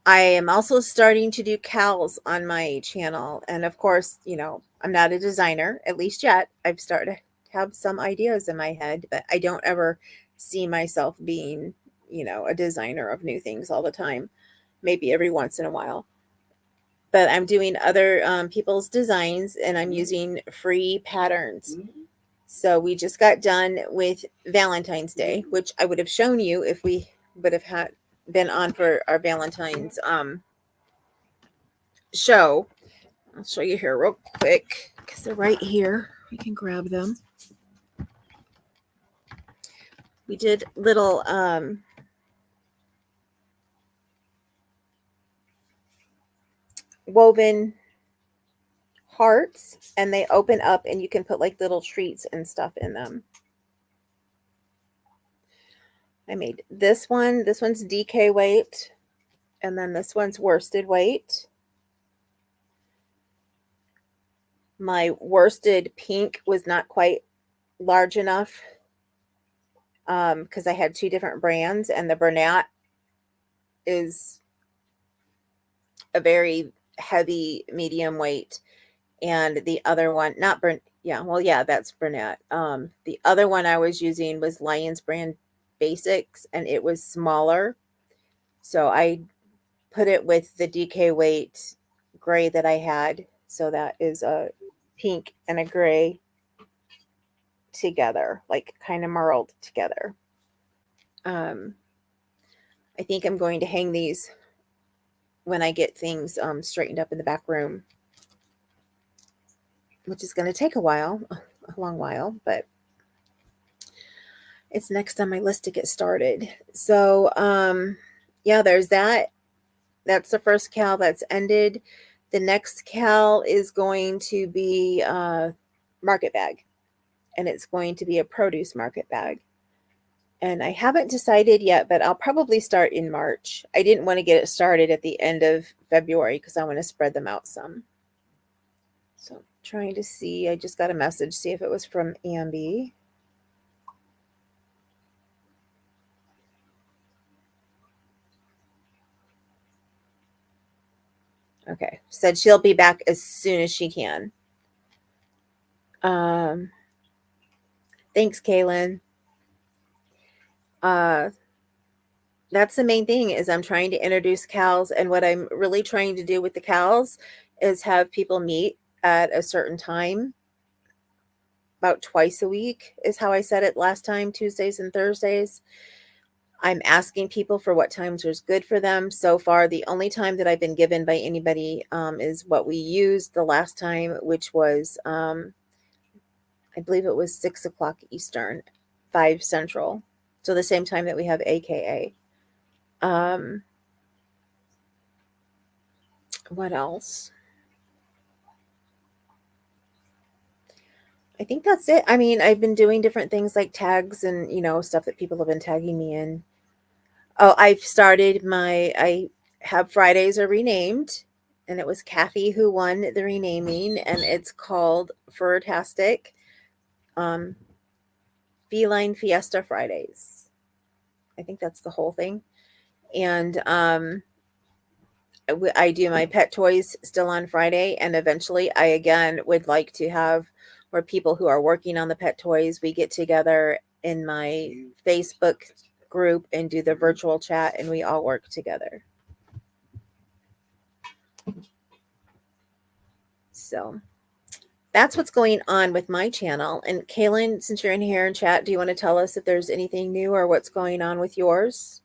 am also starting to do cals on my channel. And of course, I'm not a designer, at least yet. I've started to have some ideas in my head, but I don't ever see myself being, a designer of new things all the time. Maybe every once in a while. But I'm doing other people's designs and I'm using free patterns. So we just got done with Valentine's Day, which I would have shown you if we would have been on for our Valentine's show. I'll show you here real quick because they're right here. We can grab them. We did little woven hearts, and they open up and you can put like little treats and stuff in them. I made this one. This one's DK weight, and then this one's worsted weight. My worsted pink was not quite large enough because I had two different brands, and the Bernat is a very heavy medium weight, and the other one, not Bern, yeah, that's Bernat. The other one I was using was Lions Brand Basics, and it was smaller, so I put it with the DK weight gray that I had. So that is a pink and a gray together, like kind of marled together. I think I'm going to hang these when I get things straightened up in the back room, which is going to take a long while, but it's next on my list to get started. So, yeah, there's that. That's the first cal that's ended. The next cal is going to be a market bag, and it's going to be a produce market bag. And I haven't decided yet, but I'll probably start in March. I didn't want to get it started at the end of February because I want to spread them out some. So I'm trying to see. I just got a message, see if it was from Ambi. Okay. Said she'll be back as soon as she can. Thanks, Kaylin. That's the main thing is I'm trying to introduce cals, and what I'm really trying to do with the cals is have people meet at a certain time, about twice a week is how I said it last time, Tuesdays and Thursdays. I'm asking people for what times was good for them. So far, the only time that I've been given by anybody is what we used the last time, which was, I believe it was 6 o'clock Eastern, 5 Central. So the same time that we have AKA. What else? I think that's it. I mean, I've been doing different things like tags and, stuff that people have been tagging me in. Oh, I have Fridays are renamed, and it was Kathy who won the renaming, and it's called Furtastic Feline Fiesta Fridays. I think that's the whole thing. And I do my pet toys still on Friday, and eventually I again would like to have where people who are working on the pet toys, we get together in my Facebook group and do the virtual chat and we all work together. So that's what's going on with my channel. And Kaylin, since you're in here in chat, do you want to tell us if there's anything new or what's going on with yours?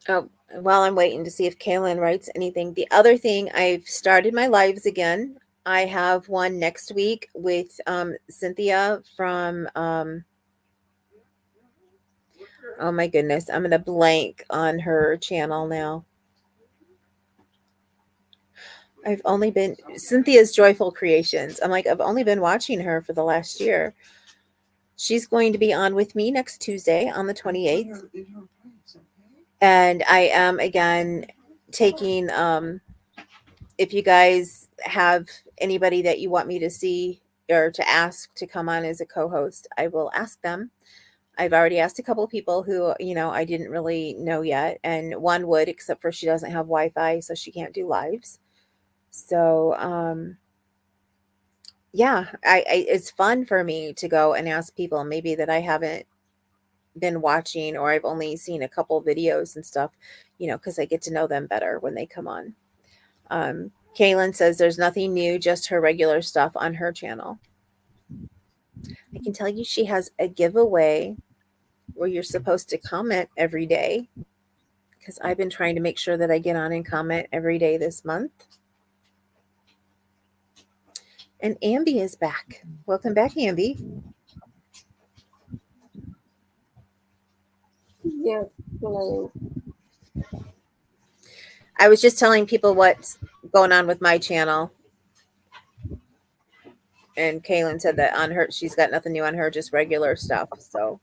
Oh, while I'm waiting to see if Kaylin writes anything. The other thing, I've started my lives again. I have one next week with Cynthia from, oh my goodness, I'm going to blank on her channel now. I've only been, Cynthia's Joyful Creations. I'm like, I've only been watching her for the last year. She's going to be on with me next Tuesday on the 28th. And I am again taking, if you guys have anybody that you want me to see or to ask to come on as a co-host, I will ask them. I've already asked a couple of people who, I didn't really know yet. And one would, except for she doesn't have Wi-Fi, so she can't do lives. So, yeah, it's fun for me to go and ask people maybe that I haven't been watching or I've only seen a couple videos and stuff, because I get to know them better when they come on. Kaylin says there's nothing new, just her regular stuff on her channel. I can tell you she has a giveaway where you're supposed to comment every day, because I've been trying to make sure that I get on and comment every day this month. And Ambi is back. Welcome back, Ambi. Yes, hello. I was just telling people what's going on with my channel. And Kaylin said that on her, she's got nothing new on her, just regular stuff. So.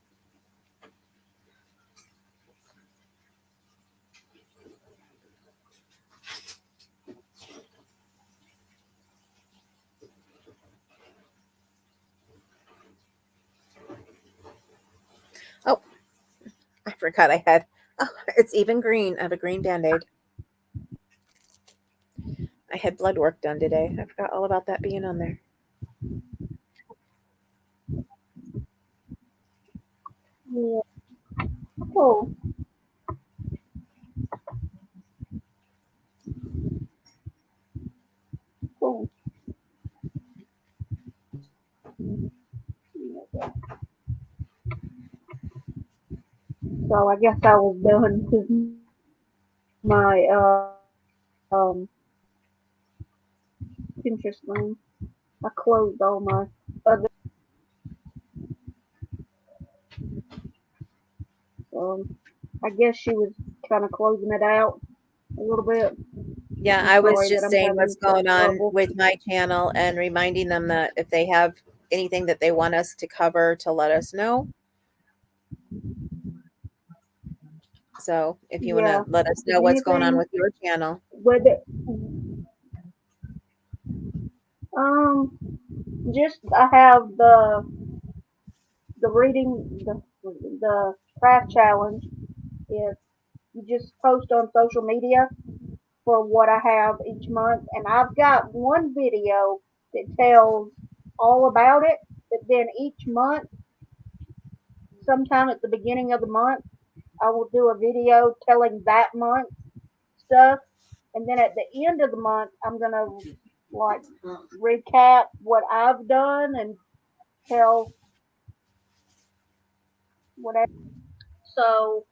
Oh, I forgot I had, oh, it's even green. I have a green Band-Aid. I had blood work done today. I forgot all about that being on there. Yeah. Cool. Cool. So I guess I was done with my Pinterest thing. I closed all my other I guess she was kind of closing it out a little bit. Yeah, I'm I was sorry that just I'm saying having what's such going on trouble. with my channel and reminding them that if they have anything that they want us to cover, to let us know. So if you want Yeah. to let us If know what's going on anything with your channel. with it, um, just I have the reading the craft challenge. If you just post on social media for what I have each month, and I've got one video that tells all about it. But then each month, sometime at the beginning of the month, I will do a video telling that month stuff, and then at the end of the month, I'm gonna like recap what I've done and tell whatever. So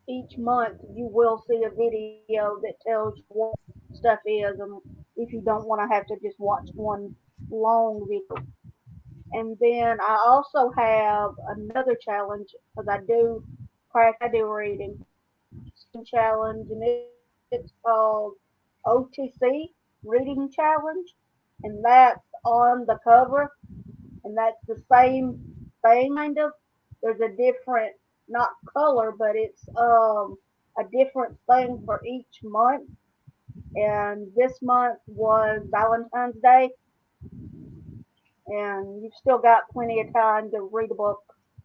each month you will see a video that tells you what stuff is, and if you don't want to have to just watch one long video. And then I also have another challenge because I do reading. challenge, and it's called OTC Reading Challenge, and that's on the cover, and that's the same thing kind of. There's a different, not color, but it's a different thing for each month. And this month was Valentine's Day, and you've still got plenty of time to read a book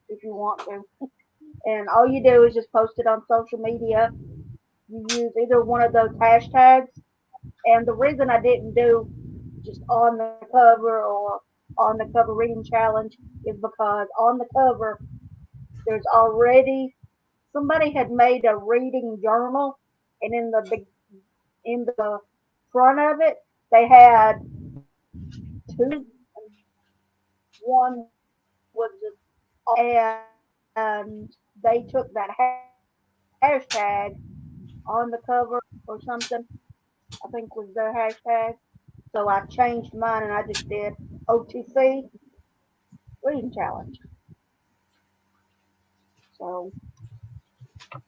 if you want to. And all you do is just post it on social media. You use either one of those hashtags. And the reason I didn't do just on the cover or on the cover reading challenge is because on the cover there's already somebody had made a reading journal, and in the front of it they had two. One was just and they took that hashtag on the cover or something. I think was their hashtag. So I changed mine and I just did OTC reading challenge. So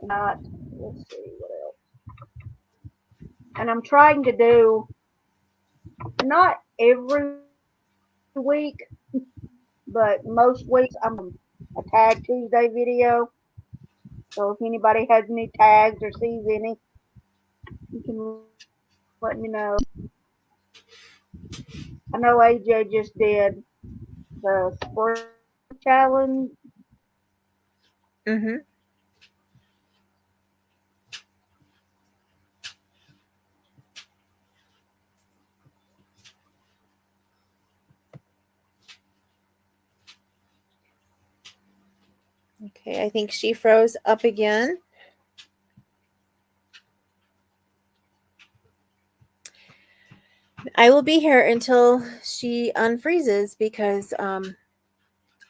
not let's see what else. And I'm trying to do not every week, but most weeks I'm a Tag Tuesday video. So if anybody has any tags or sees any, you can let me know. I know AJ just did the spring challenge. Mm-hmm. Okay, I think she froze up again. I will be here until she unfreezes because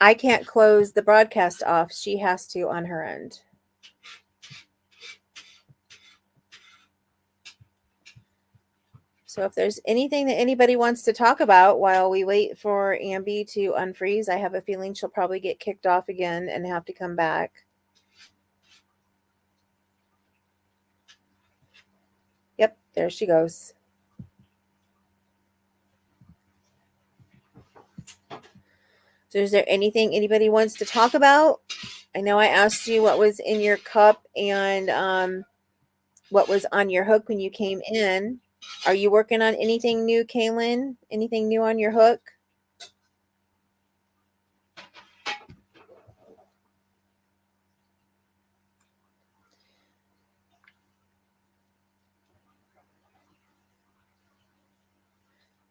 I can't close the broadcast off. She has to on her end. So if there's anything that anybody wants to talk about while we wait for Ambi to unfreeze, I have a feeling she'll probably get kicked off again and have to come back. Yep, there she goes. So is there anything anybody wants to talk about? I know I asked you what was in your cup and what was on your hook when you came in. Are you working on anything new, Kaylin? Anything new on your hook?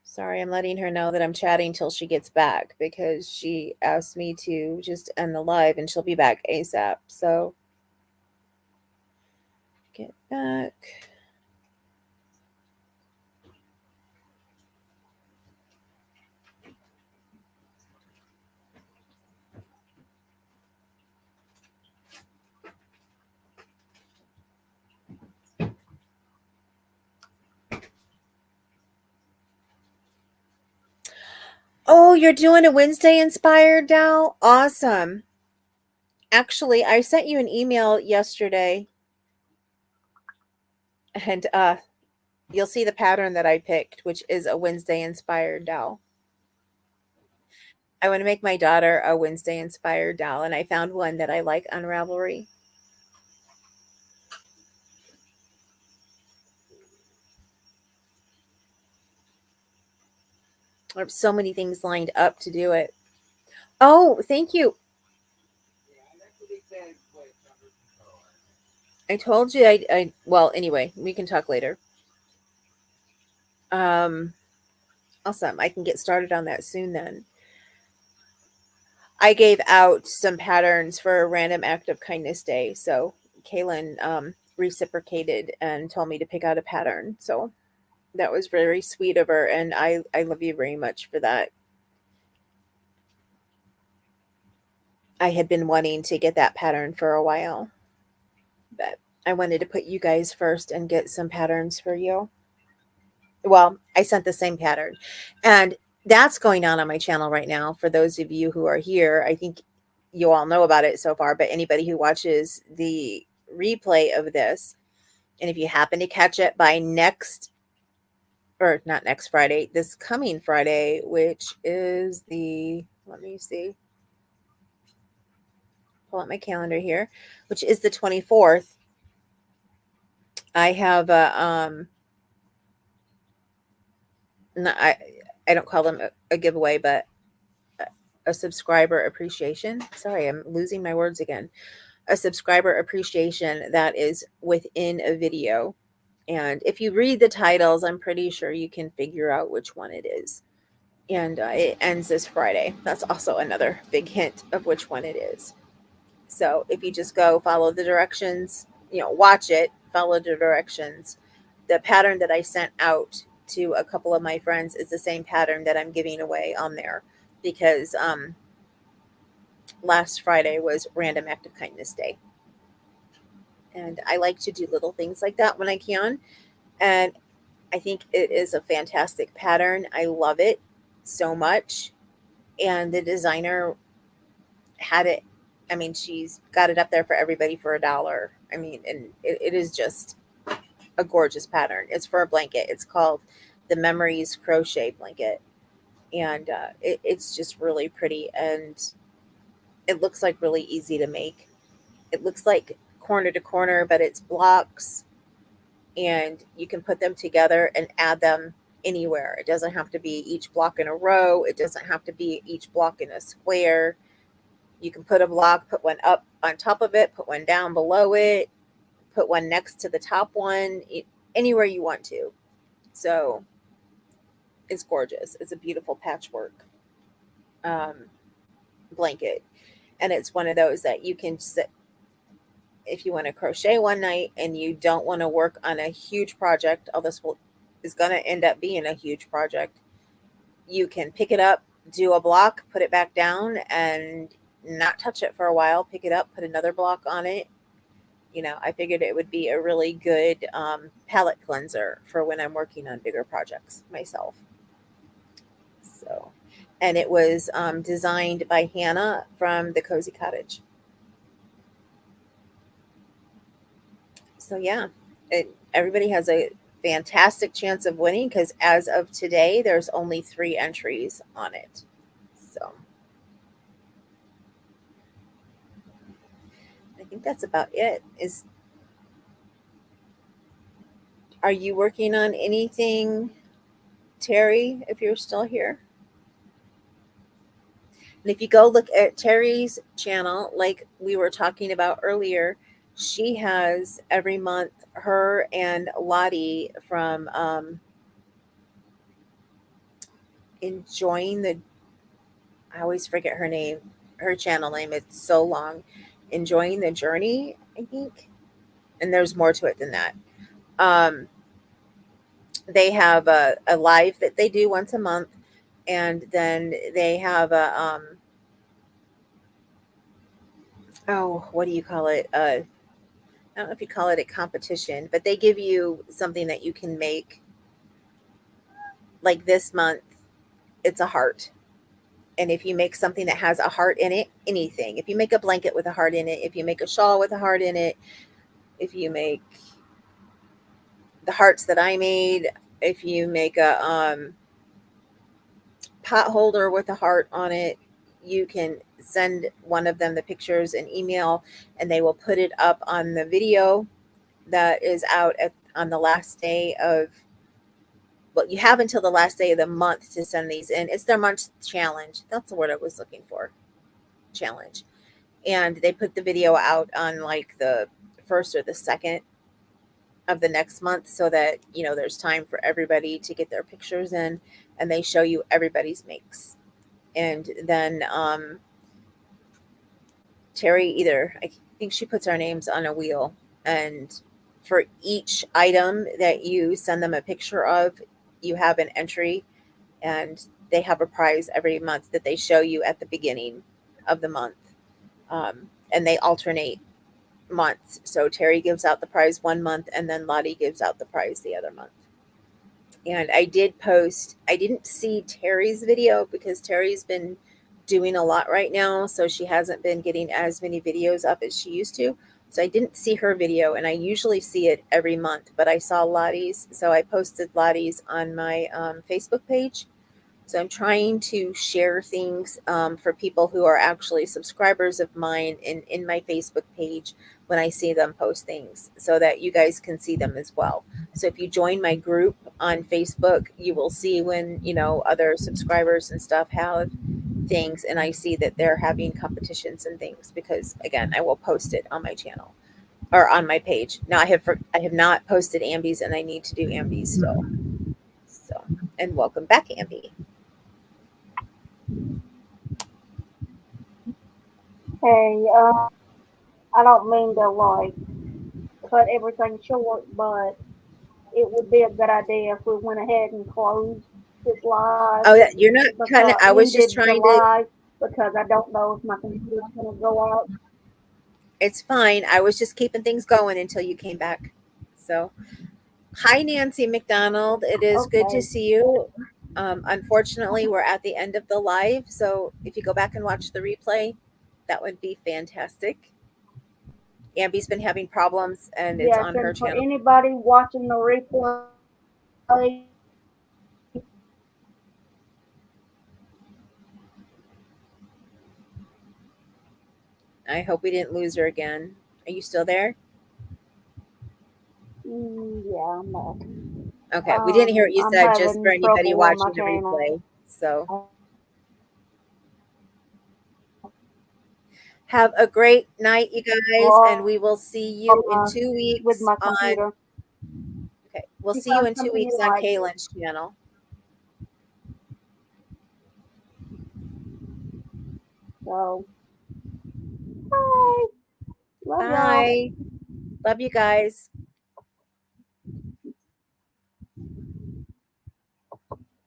Sorry, I'm letting her know that I'm chatting till she gets back because she asked me to just end the live and she'll be back ASAP. So get back. Oh, you're doing a Wednesday inspired Dal? Awesome. Actually, I sent you an email yesterday and you'll see the pattern that I picked, which is a Wednesday inspired Dal. I want to make my daughter a Wednesday inspired doll, and I found one that I like on Ravelry. I have so many things lined up to do it. Oh, thank you. I told you I well, anyway, we can talk later. Awesome. I can get started on that soon then. I gave out some patterns for a random act of kindness day, so Kaylin reciprocated and told me to pick out a pattern. So that was very sweet of her, and I love you very much for that. I had been wanting to get that pattern for a while, but I wanted to put you guys first and get some patterns for you. Well, I sent the same pattern, and that's going on my channel right now. For those of you who are here, I think you all know about it so far, but anybody who watches the replay of this, And if you happen to catch it by not next Friday, this coming Friday, which is let me see, pull up my calendar here, which is the 24th. I have not, I don't call them a giveaway, but a subscriber appreciation. Sorry, I'm losing my words again. A subscriber appreciation that is within a video. And if you read the titles, I'm pretty sure you can figure out which one it is. And it ends this Friday. That's also another big hint of which one it is. So if you just go follow the directions, watch it, follow the directions. The pattern that I sent out to a couple of my friends is the same pattern that I'm giving away on there, because last Friday was Random Act of Kindness Day. And I like to do little things like that when I can. And I think it is a fantastic pattern. I love it so much. And the designer had it. I mean, she's got it up there for everybody for $1. I mean, and it is just a gorgeous pattern. It's for a blanket. It's called the Memories Crochet Blanket. And it's just really pretty. And it looks like really easy to make. It looks like corner to corner, but it's blocks. And you can put them together and add them anywhere. It doesn't have to be each block in a row. It doesn't have to be each block in a square. You can put a block, put one up on top of it, put one down below it, put one next to the top one, anywhere you want to. So it's gorgeous. It's a beautiful patchwork blanket. And it's one of those that you can sit, if you want to crochet one night and you don't want to work on a huge project, is going to end up being a huge project. You can pick it up, do a block, put it back down, and not touch it for a while. Pick it up, put another block on it. I figured it would be a really good palette cleanser for when I'm working on bigger projects myself. So, and it was designed by Hannah from the Cozy Cottage. So yeah, everybody has a fantastic chance of winning, because as of today, there's only 3 entries on it. So I think that's about it. Are you working on anything, Terry, if you're still here? And if you go look at Terry's channel, like we were talking about earlier, she has every month, her and Lottie from Enjoying the, I always forget her channel name. It's so long. Enjoying the Journey, I think. And there's more to it than that. They have a live that they do once a month. And then they have what do you call it? I don't know if you call it a competition, but they give you something that you can make. Like this month, it's a heart. And if you make something that has a heart in it, anything, if you make a blanket with a heart in it, if you make a shawl with a heart in it, if you make the hearts that I made, if you make a pot holder with a heart on it, you can send one of them the pictures and email, and they will put it up on the video that is out on the last day of, well, you have until the last day of the month to send these in. It's their month challenge. That's the word I was looking for. Challenge. And they put the video out on like the 1st or the 2nd of the next month, so that, there's time for everybody to get their pictures in, and they show you everybody's makes. And then Terry I think she puts our names on a wheel, and for each item that you send them a picture of, you have an entry, and they have a prize every month that they show you at the beginning of the month. And they alternate months. So Terry gives out the prize one month, and then Lottie gives out the prize the other month. And I didn't see Terry's video because Terry's been doing a lot right now, so she hasn't been getting as many videos up as she used to. So I didn't see her video, and I usually see it every month, but I saw Lottie's. So I posted Lottie's on my Facebook page. So I'm trying to share things for people who are actually subscribers of mine in my Facebook page when I see them post things so that you guys can see them as well. So if you join my group on Facebook, you will see when, other subscribers and stuff have things, and I see that they're having competitions and things because again, I will post it on my channel or on my page. Now I have not posted Ambies, and I need to do Ambies still. So, and welcome back, Ambi. Hey, I don't mean to like cut everything short, but it would be a good idea if we went ahead and closed this live Oh, yeah, you're not cutting it. because I was just ended the trying to. live because I don't know if my computer's gonna go out. It's fine. I was just keeping things going until you came back. So, hi, Nancy McDonald. It is good to Okay. see you. Unfortunately, we're at the end of the live. So, if you go back and watch the replay, that would be fantastic. Ambi's been having problems and it's Yes, on her and for channel. anybody watching the replay, I hope we didn't lose her again. Are you still there? yeah, I'm back. Okay. We didn't hear what you I'm said, just for having anybody trouble on my watching the channel. replay. So, have a great night, you guys, and we will see you in 2 With weeks my on. computer. Okay, we'll You see you find in 2 something weeks you on like. Kaylin's channel. So, bye. Love y'all. Bye. Love you guys.